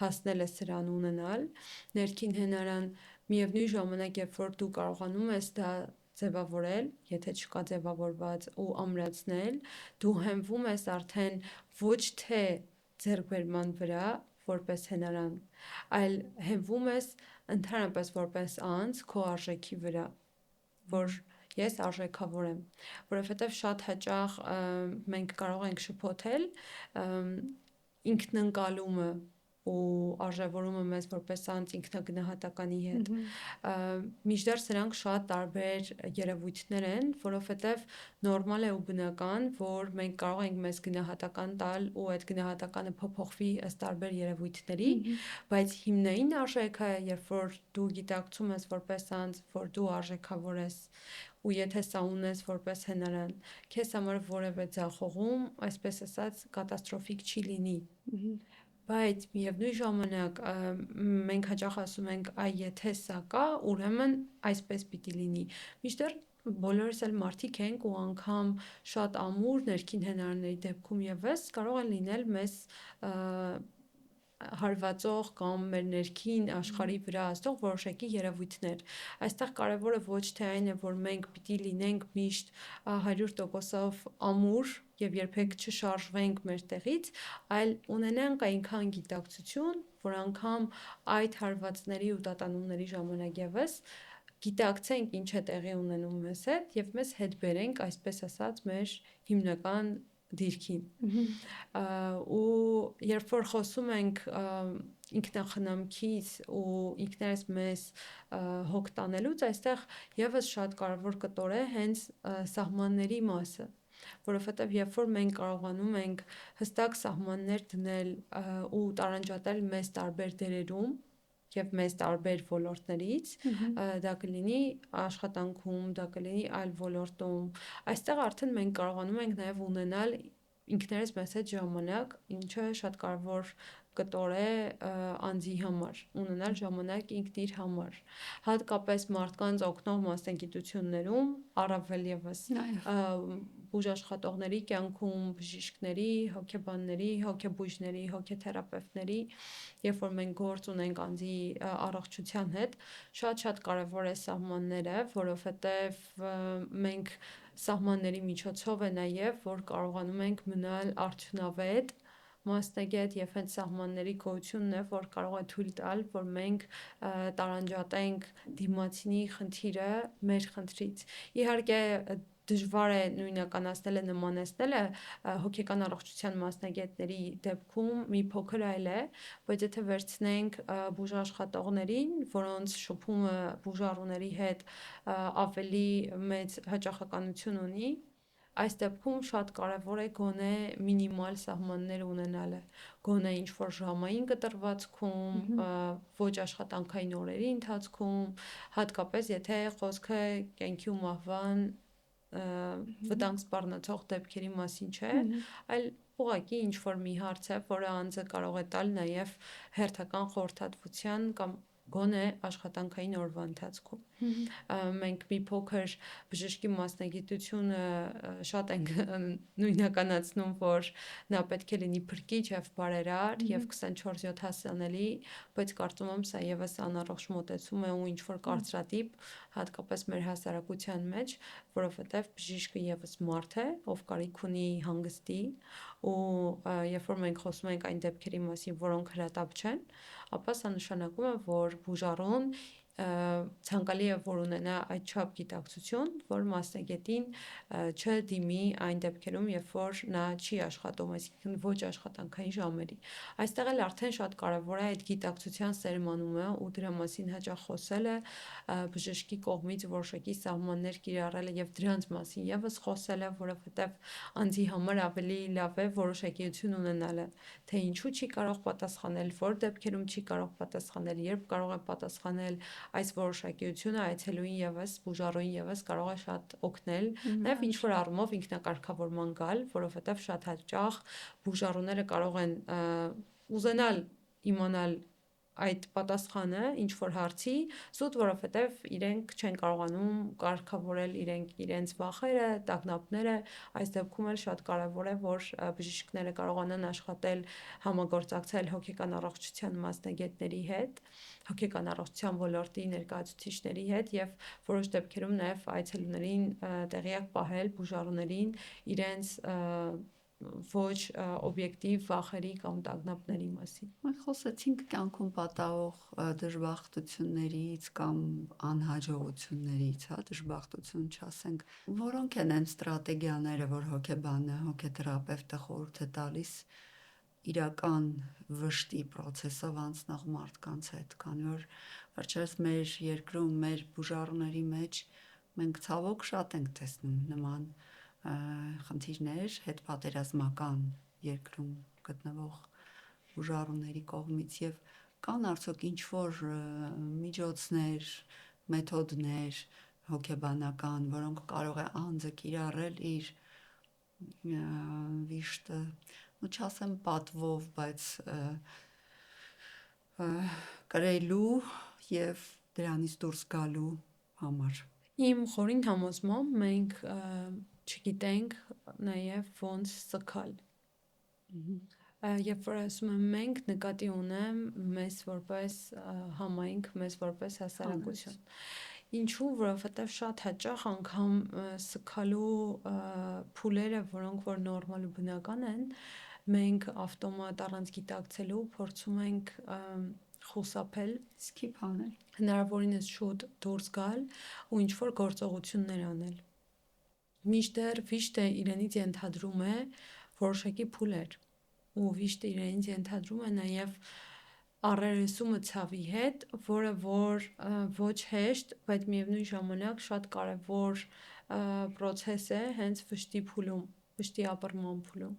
հասնել է սրան ունենալ, ներքին հենարան միևնույն ժամանակ, երբ որ դու կարողանում ես դա ձևավորել, եթե չկա ձևավորված ու ամրացնել, դու հենվում ես արդեն ոչ թե ձեռքբերման վրա որպես հենարան, այլ հենվում ես ընդհանրապես որպես անձ քո արժեքի վրա, որ ես արժեքավոր եմ, որովհետև շատ հաճախ մենք կարող ենք շփոթել ինքնընկալումը ու արժևորումը մեզ որպես անձ ինքնագնահատականի հետ, մինչդեռ սրանք շատ տարբեր երևույթներ են, որովհետև նորմալ է ու բնական, որ մենք կարող ենք մեզ գնահատական տալ ու այդ գնահատականը փոփոխվի ըստ տարբեր երևույթների, բայց հիմնային արժեքը, երբ որ դու գիտակցում ես որպես անձ, որ դու արժեքավոր ես ու եթե սա ունես որպես հենարան, քեզ համար որևէ ձախողում, այսպես ասած, կատաստրոֆիկ չի լինի։ Բայց միևնույն ժամանակ մենք հաճախ ասում ենք, այ եթե սա կա, ուրեմն այսպես պիտի լինի։ Մինչդեռ բոլորս էլ մարդիկ ենք ու անգամ շատ ամուր ներքին հենարանների դեպքում եւս կարող են լինել մեզ հարվածող կամ մեր ներքին աշխարհի վրա ազդող որոշակի երևույթներ։ Այստեղ կարևորը ոչ թե այն է, որ մենք պիտի լինենք միշտ 100%-ով ամուր եւ երբեք չշարժվենք մեր տեղից, այլ ունենանք այնքան գիտակցություն, որ անգամ այդ հարվածների ու տատանումների ժամանակ եւս գիտակցենք ինչ է տեղի ունենում մեզ հետ եւ մեզ հետ բերենք, այսպես ասած, մեր հիմնական դիրքին։ Ու երբ որ խոսում ենք ինքնախնամքից ու ինքներս մեզ հոգ տանելուց, այստեղ եւս շատ կարևոր կտոր է հենց սահմանների մասը, որովհետև երբ որ մենք կարողանում ենք հստակ սահմաններ դնել ու տարանջատել մեզ տարբեր դերերում եւ մեզ տարբեր ոլորտներից, դա կլինի աշխատանքում, դա կլինի այլ ոլորտում, այստեղ արդեն մենք կարողանում ենք նաեւ ունենալ ինքներս մեզ հետ ժամանակ, ինչը շատ կարևոր կտոր է անձի համար, ունենալ ժամանակ ինքն իր համար, հատկապես մարդկանց օգնող մասնագիտություններում, առավել ևս բուժաշխատողների կյանքում, բժիշկների, հոգեբանների, հոգեբույժների, հոգեթերապևտների, երբ որ մենք գործ ունենք անձի առողջության հետ, շատ կարևոր է սահմանները, որովհետև մենք սահմանների միջոցով է նաև, որ կարողանում ենք մնալ արդյունավետ մասնագետ եւ հենց սահմանների գոյությունն է, որ կարող է թույլ տալ, որ մենք տարանջատենք դիմացինի խնդիրը մեր խնդրից։ Իհարկե դժվար է նույնականացնելը, նմանեցնելը հոգեկան առողջության մասնագետների դեպքում մի փոքր այլ է, բայց եթե վերցնենք բուժաշխատողներին, որոնց շփումը բուժառուների հետ ավելի մեծ հաճախականություն ունի, այս դեպքում շատ կարևոր է գոնե մինիմալ սահմաններ ունենալը, գոնե ինչ-որ ժամային կտրվածքում, ոչ աշխատանքային օրերի ընթացքում, հատկապես եթե խոսքը կյանքի ու մահվան վտանգ սպառնացող դեպքերի մասին չէ, այլ ուղղակի ինչ-որ մի հարց է, որը անձը կարող է տալ նաև հերթական խորհրդատվության կամ գոնե աշխատանքային օրվա ընթացքում։ Մենք մի փոքր բժշկի մասնագիտությունը շատ ենք նույնականացնում, որ նա պետք է լինի փրկիչ եւ բարերար եւ 24/7 հասանելի, բայց կարծում եմ սա եւս անառողջ մոտեցում է ու ինչ որ կարծրատիպ, հատկապես մեր հասարակության մեջ, որովհետեւ բժիշկը եւս մարդ է, ով կարիք ունի հանգստի ու երբ որ մենք խոսում ենք այն դեպքերի մասին, որոնք հրատապ չեն, ապա սա նշանակում է, որ բուժառուն ցանկալի է, որ ունենա այդչափ գիտակցություն, որ մասնագետին չդիմի այն դեպքերում, երբ որ նա չի աշխատում, այսինքն ոչ աշխատանքային ժամերի։ Այստեղ էլ արդեն շատ կարևոր է այդ գիտակցության սերմանումը ու դրա մասին հաճախ խոսելը, բժշկի կողմից որոշակի սահմաններ կիրառելը եւ դրանց մասին եւս խոսելը, որովհետեւ անձի համար ավելի լավ է որոշակիություն ունենալը, թե ինչու չի կարող պատասխանել, որ դեպքերում չի կարող պատասխանել, երբ կարող է պատասխանել, այս որոշակիությունը այցելուին եւս, բուժառուին եւս կարող է շատ օգնել, նաեւ ինչ որ առումով ինքնակարգավորման գալ, որովհետեւ շատ հաճախ բուժառուները կարող են ուզենալ իմանալ այդ պատասխանը ինչ որ հարցի, զուտ որովհետև իրենք չեն կարողանում կարգավորել իրենց վախերը, տագնապները, այս դեպքում էլ շատ կարևոր է, որ բժիշկները կարողանան աշխատել, համագործակցել հոգեկան առողջության մասնագետների հետ, հոգեկան առողջության ոլորտի ներկայացուցիչների հետ եւ որոշ դեպքերում նաեւ այցելուներին տեղյակ պահել, բուժառուներին իրենց ոչ օբյեկտիվ վախերի կամ տագնապների մասին։ Մենք խոսեցինք կյանքում պատահող դժբախտություններից կամ անհաջողություններից, դժբախտություն չասենք, որոնք են այն ստրատեգիաները, որ հոգեբանը, հոգեթերապևտը խորհուրդ է տալիս իրական վշտի process-ով անցնող մարդկանց հետ, քանի որ վերջերս մեր երկրում, մեր բուժառուների մեջ մենք ցավոք շատ ենք տեսնում նման խնդիրներ հետպատերազմական երկրում գտնվող բուժառուների կողմից եւ կան արդյոք ինչ որ միջոցներ, մեթոդներ հոգեբանական, որոնք կարող է անձը կիրառել իր վիշտը, ու չասեմ պատվով, բայց կրելու եւ դրանից դուրս գալու համար։ Իմ խորին համոզմամբ մենք չգիտենք նաև ոնց սկալ։ Երբ որ ասում եմ մենք, նկատի ունեմ մեզ որպես համայնք, մեզ որպես հասարակություն։ Ինչու, որովհետև շատ հաճախ անգամ սկալու փուլերը, որոնք որ նորմալ ու բնական են, մենք ավտոմատ առանց գիտակցելու փորձում ենք խուսափել, skip անել, հնարավորինս շուտ դուրս գալ ու ինչ որ գործողություններ անել։ Մինչդեռ վիշտը իրենից ենթադրում է որոշակի փուլեր ու վիշտը իրենից ենթադրում է նաև առերեսումը ցավի հետ, որը որ ոչ հեշտ, բայց միևնույն ժամանակ շատ կարևոր process է հենց վշտի փուլում, վշտի ապռնման փուլում։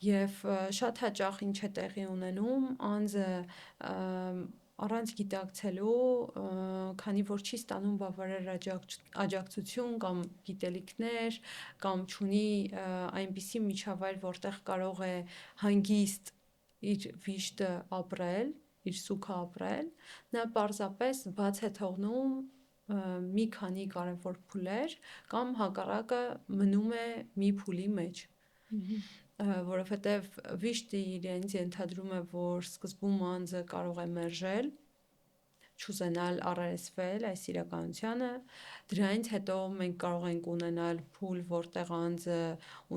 Եվ շատ հաճախ ինչ է տեղի ունենում, անձը առանց գիտակցելու, քանի որ չի ստանում բավարար աջակցություն կամ գիտելիքներ, կամ չունի այնպիսի միջավայր, որտեղ կարող է հանգիստ իր վիշտը ապրել, իր սուգը ապրել, նա պարզապես բաց է թողնում մի քանի կարևոր փուլեր կամ հակառակը մնում է մի փուլի մեջ, որովհետև վիշտը իրենց ենթադրում է, որ սկզբում անձը կարող է մերժել, չուզենալ առերեսվել այս իրականությանը, դրանից հետո մենք կարող ենք ունենալ փուլ, որտեղ անձը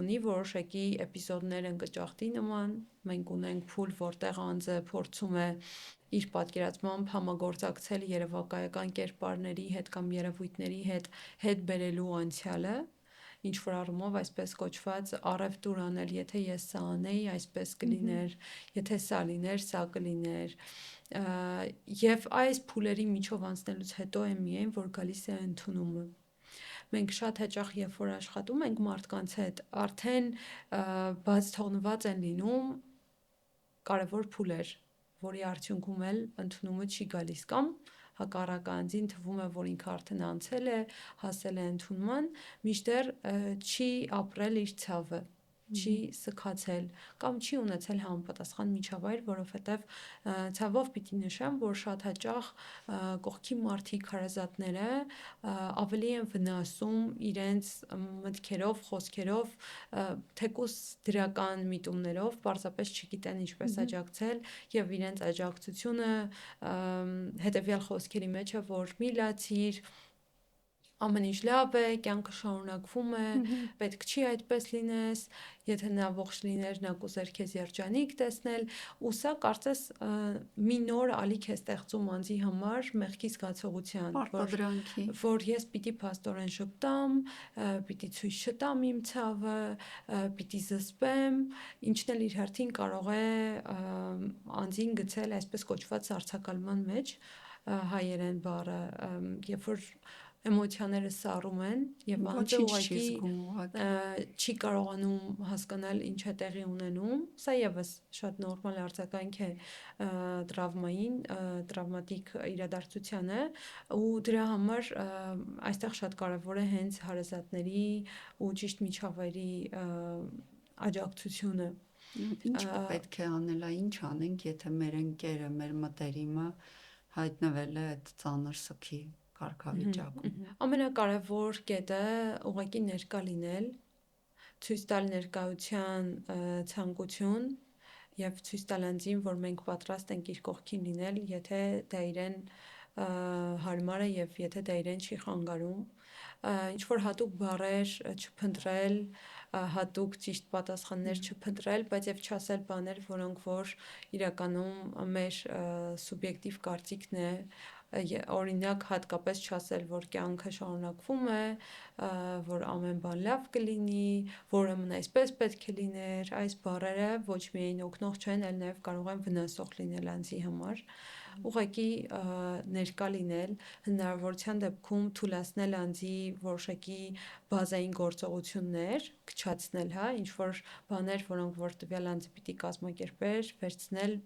ունի որոշակի էպիզոդներ ընկճախտի նման, մենք ունենք փուլ, որտեղ անձը փորձում է իր պատկերացմամբ համագործակցել երևակայական կերպարների հետ կամ երևույթների հետ բերելու անցյալը, ինչ որ առումով այսպես կոչված առևտուր անել, եթե ես սա անեի, այսպես կլիներ, եթե սա լիներ, սա կլիներ, եւ այս փուլերի միջով անցնելուց հետո է միայն որ գալիս է ընդունումը։ Մենք շատ հաճախ երբ որ աշխատում ենք մարդկանց հետ, արդեն բաց թողնված են լինում կարևոր փուլեր, որի արդյունքում էլ ընդունումը չի գալիս կամ հակառակը անձին թվում է, որ ինքը արդեն անցել է, հասել է ընդունման, մինչդեռ չի ապրել իր ցավը, չի սքացել կամ չի ունեցել համապատասխան միջավայր, որովհետև ցավով պիտի նշեմ, որ շատ հաճախ կողքի մարդիկ, հարազատները ավելի են վնասում իրենց մտքերով, խոսքերով, թեկուզ դրական միտումներով, պարզապես չգիտեն ինչպես աջակցել եւ իրենց աջակցությունը հետեւյալ խոսքերի մեջ է, որ մի լացիր, ամեն ինչ լավ է, կյանքը շարունակվում է, պետք չի այդպես լինես, եթե նա ողջ լիներ, նա կուզեր քեզ երջանիկ տեսնել, ու սա կարծես մի նոր ալիք է ստեղծում անձի համար մեղքի զգացողության, որ ես պիտի փաստորեն ժպտամ, պիտի ցույց չտամ իմ ցավը, պիտի զսպեմ, ինչն էլ իր հերթին կարող է անձին գցել այսպես կոչված սառցակալման մեջ, հայերեն բառը, երբ որ էմոցիաները սառում են եւ անձը ուղղակի չի կարողանում հասկանալ ինչ է տեղի ունենում, սա եւս շատ նորմալ արձագանք է տրավմային, տրավմատիկ իրադարձությանը ու դրա համար այստեղ շատ կարեւոր է հենց հարազատների ու ճիշտ միջավայրի աջակցությունը։ Ինչ պետք է անել, ինչ անենք, եթե մեր ընկերը, մեր մտերիմը հայտնվել է այդ ծանր սգի կարգավիճակում։ Ամենակարևոր կետը ուղղակի ներկա լինել, ցույց տալ ներկայության ցանկություն եւ ցույց տալ անձին, որ մենք պատրաստ ենք իր կողքին լինել, եթե դա իրեն հարմար է եւ եթե դա իրեն չի խանգարում, ինչ որ հատուկ բառեր չփնտրել, հատուկ ճիշտ պատասխաններ չփնտրել, բայց եւ չասել բաներ, որոնք որ իրականում մեր սուբյեկտիվ կարծիքն է, օրինակ հատկապես չասել, որ կյանքը շարունակվում է, որ ամեն բան լավ կլինի, որեմն այսպես պետք է լիներ, այս բառերը ոչ միայն օգնող չեն, այլ նաև կարող են վնասող լինել անձի համար։ Ուղղակի ներկա լինել, հնարավորության դեպքում թույլատնել անձի որոշակի բազային գործողություններ, քչացնել, ինչ որ բաներ, որոնք որ տվյալ անձը պիտի կազմակերպեր, վերցնել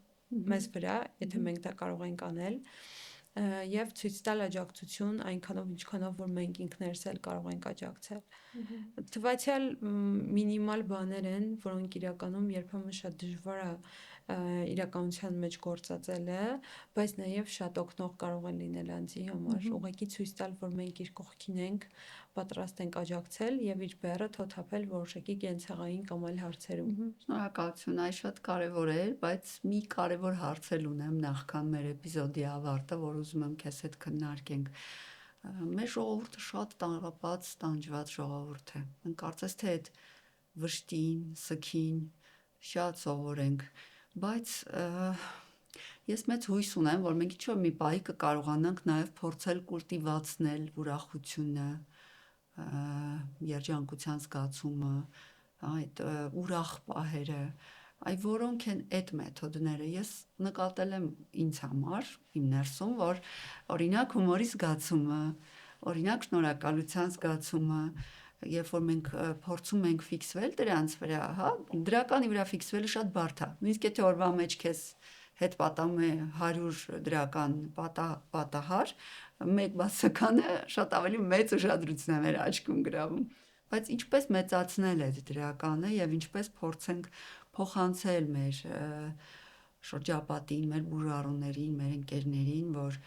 մեզ վրա, եթե մենք դա կարող ենք անել, եւ ցույց տալ աջակցություն այնքանով ինչքանով որ մենք ինքներս էլ կարող ենք աջակցել։ Թվացial մինիմալ բաներ են, որոնք իրականում երբեմն շատ դժվար է իրականության մեջ գործածելը, բայց նաև շատ օգնող կարող են լինել անձի համար։ Ուղղակի ցույց տալ, որ մենք իր կողքին ենք, պատրաստ ենք աջակցել եւ իր բեռը թոթափել որոշակի կենցաղային կամ այլ հարցերում։ Շնորհակալություն, այս շատ կարևոր է, բայց մի կարևոր հարց էլ ունեմ նախքան մեր էպիզոդի ավարտը, որ ուզում եմ քեզ հետ քննարկենք։ Մեր ժողովուրդը շատ տառապած, տանջված ժողովուրդ է։ Մենք կարծես թե այդ վշտին, սգին շատ սովոր ենք, բայց ես մեծ հույս ունեմ, որ մենք ինչ-որ մի պահի կկարողանանք նաև փորձել կուլտիվացնել ուրախությունը, երջանկության զգացումը, այդ ուրախ պահերը, այ որոնք են այդ մեթոդները։ Ես նկատել եմ ինձ համար, իմ ներսում, որ օրինակ հումորի զգացումը, օրինակ շնորհակալության զգացումը, երբ որ մենք փորձում ենք ֆիքսվել դրանց վրա, հա, դրականի վրա ֆիքսվելը շատ բարդ է։ Նույնիսկ եթե օրվա մեջ քեզ հետ պատահում է 100 դրական պատահար, մեկ բացականը շատ ավելի մեծ ուշադրություն է մեր աչքում գրավում։ Բայց ինչպես մեծացնել այդ դրականը եւ ինչպես փորձենք փոխանցել մեր շրջապատին, մեր բուժառուներին, մեր ընկերներին, որ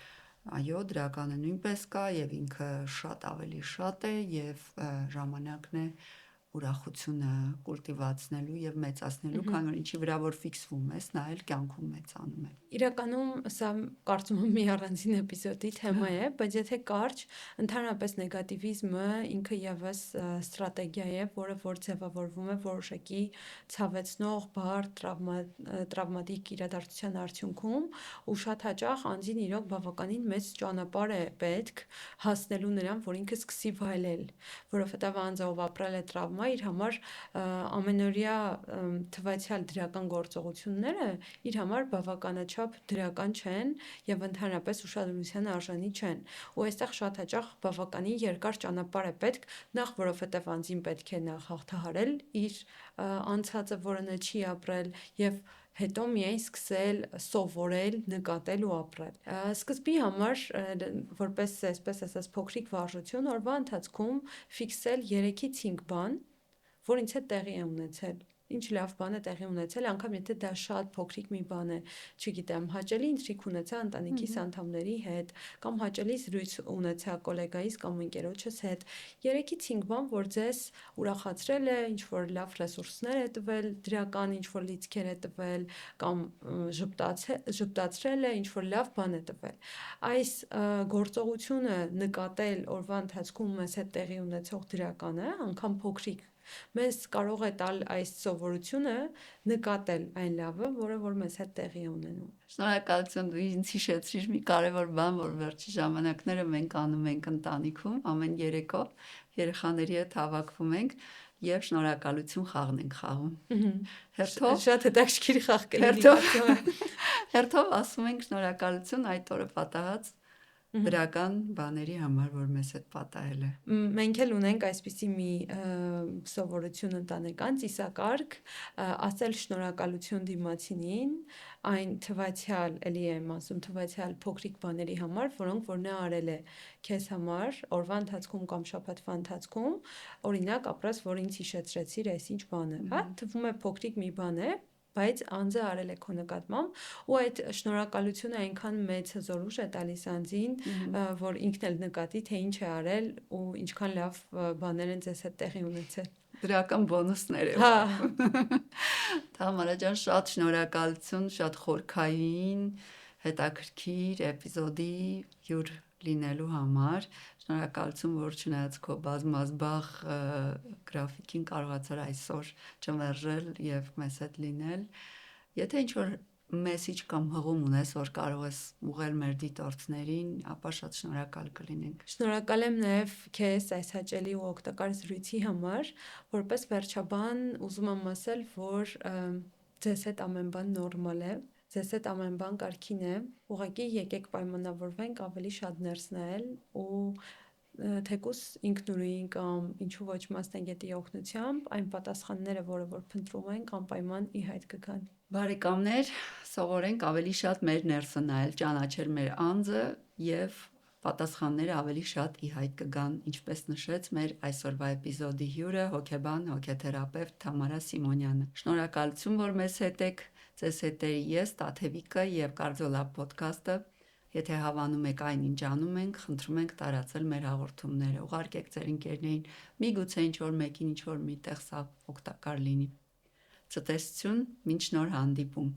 այո, դրականը նույնպես կա եւ ինքը շատ ավելի շատ է եւ ժամանակն է ուրախությունը կուլտիվացնելու եւ մեծացնելու, քանի որ ինչի վրա որ ֆիքսվում ես, նա էլ կյանքում մեծանում է։ Իրականում սա կարծում եմ մի առանձին էպիզոդի թեմա է, բայց եթե կարճ, ընդհանրապես նեգատիվիզմը ինքը եւս ստրատեգիա է, որը որ ձևավորվում է որոշակի ցավեցնող, բարդ, տրավմատիկ իրադարձության արդյունքում, ու շատ հաճախ անձին իրոք բավականին մեծ ճանապարհ է պետք հասնելու նրան, որ ինքը սկսի վայելել, որովհետեւ անձը ով ապրել է տրավմա, իր համար ամենօրյա թվացial դրական գործողությունները իր համար բավականաչափ դրական չեն եւ ընդհանրապես ուշադրության արժանի չեն, ու այստեղ շատ հաճախ բավականին երկար ճանապարհ է պետք, նախ որովհետեւ անձին պետք է նախ հաղթահարել իր անցածը, որը նա չի ապրել, եւ հետո միայն սկսել սովորել, նկատել ու ապրել։ Սկզբի համար որպես այսպես ասած փոքրիկ վարժություն օրվա ընթացքում ֆիքսել 3-ից 5 բան, որ ինձ հետ տեղի է ունեցել, ինչ լավ բան է տեղի ունեցել, անգամ եթե դա շատ փոքրիկ մի բան է, չգիտեմ, հաճելի ինտրիգ ունեցա ընտանիքիս անդամների հետ, կամ հաճելի զրույց ունեցա գոլեգայիս կամ ընկերոջս հետ, 3-ից 5 բան, որ ձեզ ուրախացրել է, ինչ որ լավ ռեսուրսներ է տվել, դրական ինչ որ լիցքեր է տվել, կամ ժպտացրել է, ինչ որ լավ բան է տվել։ Այս գործողությունը նկատել օրվա ընթացքում մեզ հետ տեղի ունեցող դրականը, անգամ փոքրիկ, մեզ կարող է տալ այս սովորությունը նկատել այն լավը, որը որ մեզ հետ տեղի է ունենում։ Շնորհակալություն, դու ինձ հիշեցրիր մի կարևոր բան, որ վերջի ժամանակները մենք անում ենք ընտանիքում, ամեն երեկո երեխաների հետ հավաքվում ենք եւ շնորհակալություն խաղն ենք խաղում։ Հերթով շատ հետաքրքիր խաղ կլինի։ Հերթով ասում ենք շնորհակալություն այդ օրը պատահած դրական բաների համար, որ մեզ հետ պատահել է։ Մենք էլ ունենք այսպիսի մի սովորություն ընտանեկան, ծիսակարգ, ասել շնորհակալություն դիմացինին, այն թվացial, էլի եմ ասում, թվացial փոքրիկ բաների համար, որոնք որ նա արել է քեզ համար օրվա ընթացքում կամ շաբաթվա ընթացքում, օրինակ ապրած, որ ինձ հիշեցրեցիր այսինչ բանը, հա, թվում է փոքրիկ մի բան է, բայց անձը արել է քո նկատմամբ, ու այդ շնորհակալությունը այնքան մեծ զորույշ է տալիս անձին, որ ինքն էլ նկատի, թե ինչ է արել ու ինչքան լավ բաներ են ձեզ հետ տեղի ունեցել։ Դրական բոնուսներ է։ Հա։ Թամարա ջան, շատ շնորհակալություն, շատ խորքային, հետաքրքիր էպիզոդի հյուր լինելու համար։ Շնորհակալություն, որ չնայած քո բազմազբաղ գրաֆիկին կարողացար այսօր չմերժել եւ մեզ հետ լինել։ Եթե ինչ-որ մեսիջ կամ հղում ունես, որ կարող ես ուղղել մեր դիտորդներին, ապա շատ շնորհակալ կլինենք։ Շնորհակալ եմ նաեւ քեզ այս հաճելի ու օգտակար զրույցի համար, որպես վերջաբան ուզում եմ ասել, որ ձեզ հետ ամեն բան նորմալ է, ձեզ հետ ամեն բան կարգին է, ուղղակի եկեք պայմանավորվենք ավելի շատ ներս նայել ու թեկուս ինքնուրույն կամ ինչու ոչ մասնագետի օգնությամբ այն պատասխանները, որը որ փնտրում ենք, անպայման ի հայտ կգան։ Բարեկամներ, սովորենք ավելի շատ մեր ներսը նայել, ճանաչել մեր անձը եւ պատասխանները ավելի շատ ի հայտ կգան, ինչպես նշեց մեր այսօրվա էպիզոդի հյուրը, հոգեբան, հոգեթերապևտ Թամարա Սիմոնյանը։ Շնորհակալություն, որ մեզ հետ եք, ձեզ հետ էի ես, Տաթևիկը եւ Կարդիոլաբ ոդքասթը։ Եթե հավանում եք այն, ինչ անում ենք, խնդրում ենք տարածել մեր հաղորդումները, ուղարկեք ձեր ընկերներին, միգուցե ինչ-որ մեկին ինչ-որ միտեղ սա օգտակար լինի։ Ցտեսություն, մինչ նոր հանդիպում։